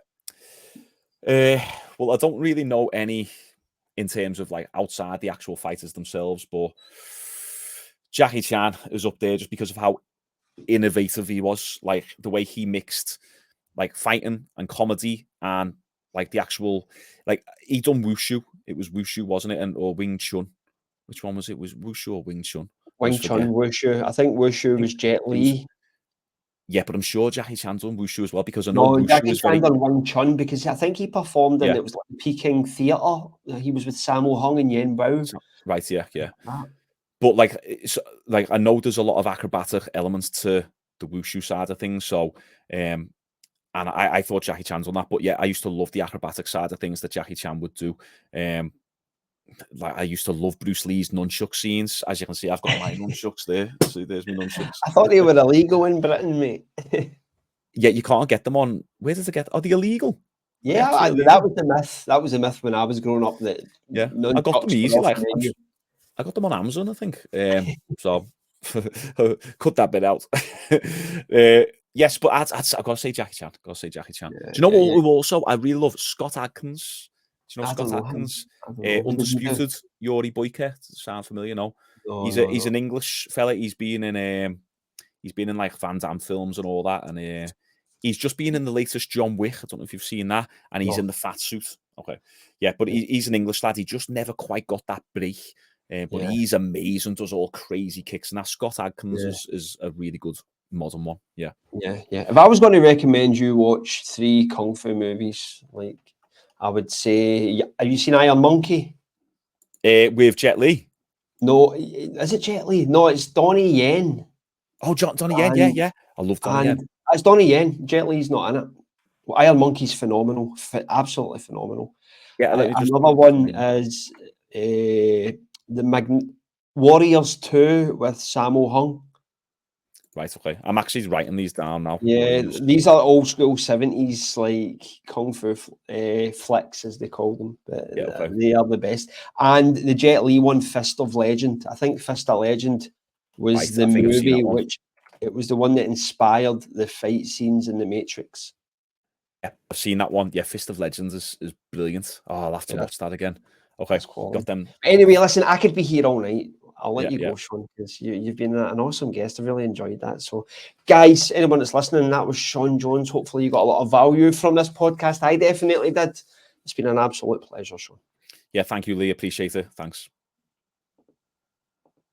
Well, I don't really know any in terms of like outside the actual fighters themselves, but Jackie Chan is up there just because of how innovative he was. Like the way he mixed like fighting and comedy and like the actual, like he done wushu. It was wushu, wasn't it? Or Wing Chun. Which one was it? Was wushu or Wing Chun? Wing Chun, wushu. I think wushu was Jet Li. Yeah, but I'm sure Jackie Chan's done wushu as well, because I know wushu Jackie is Chan done Wing Chun, because I think he performed in it was like Peking Theatre. He was with Sammo Hung and Yen Bao. Right, yeah. But like I know there's a lot of acrobatic elements to the wushu side of things. So, and I thought Jackie Chan's on that. But yeah, I used to love the acrobatic side of things that Jackie Chan would do. Like I used to love Bruce Lee's nunchuck scenes. As you can see, I've got my nunchucks there. So there's my nunchucks. I thought they were illegal in Britain, mate. Yeah, you can't get them on. Where does it get? Are they illegal? Yeah, absolutely. that was the myth. That was the myth when I was growing up, that Yeah, I got them nunchucks were easy. off Like the menu. I got them on Amazon, I think. So cut that bit out. Yes, but I've got to say Jackie Chan. Got to say Jackie Chan. Yeah, Do you know yeah, yeah. who also I really love? Scott Adkins. Do you know I don't Scott know him. Adkins? I don't know. What does he do? Undisputed Yori Boyka. Sound familiar? No. No, He's no. an English fella. He's been in like Van Damme films and all that, and he's just been in the latest John Wick. I don't know if you've seen that, and he's No. in the fat suit. Okay, yeah, but he's an English lad. He just never quite got that break, but Yeah. he's amazing. Does all crazy kicks, and that Scott Adkins Yeah. is a really good modern one. Yeah. Yeah, yeah. If I was going to recommend you watch 3 kung fu movies, like, I would say, have you seen Iron Monkey? With Jet Li. No, is it Jet Li? No, it's Donnie Yen. Oh, Donnie Yen. Yeah, yeah. I love Donnie Yen. And it's Donnie Yen. Jet Li's not in it. Well, Iron Monkey's phenomenal, absolutely phenomenal. Yeah, let me just Another one is Warriors 2 with Sammo Hung. Right, okay. I'm actually writing these down now. Yeah, these are old school 70s, like kung fu flicks, as they call them. But Yeah, okay. they are the best. And the Jet Li one, Fist of Legend. I think Fist of Legend was Right, the I think I've seen that movie one. it was the one that inspired the fight scenes in The Matrix. Yeah, I've seen that one. Yeah, Fist of Legends is brilliant. Oh, I'll have to watch that again. Okay, got them. Anyway, listen, I could be here all night. I'll let you Yeah. go, Shaun, because you've been an awesome guest. I really enjoyed that. So, guys, anyone that's listening, that was Shaun Jones. Hopefully you got a lot of value from this podcast. I definitely did. It's been an absolute pleasure, Shaun. Yeah, thank you, Lee. Appreciate it. Thanks.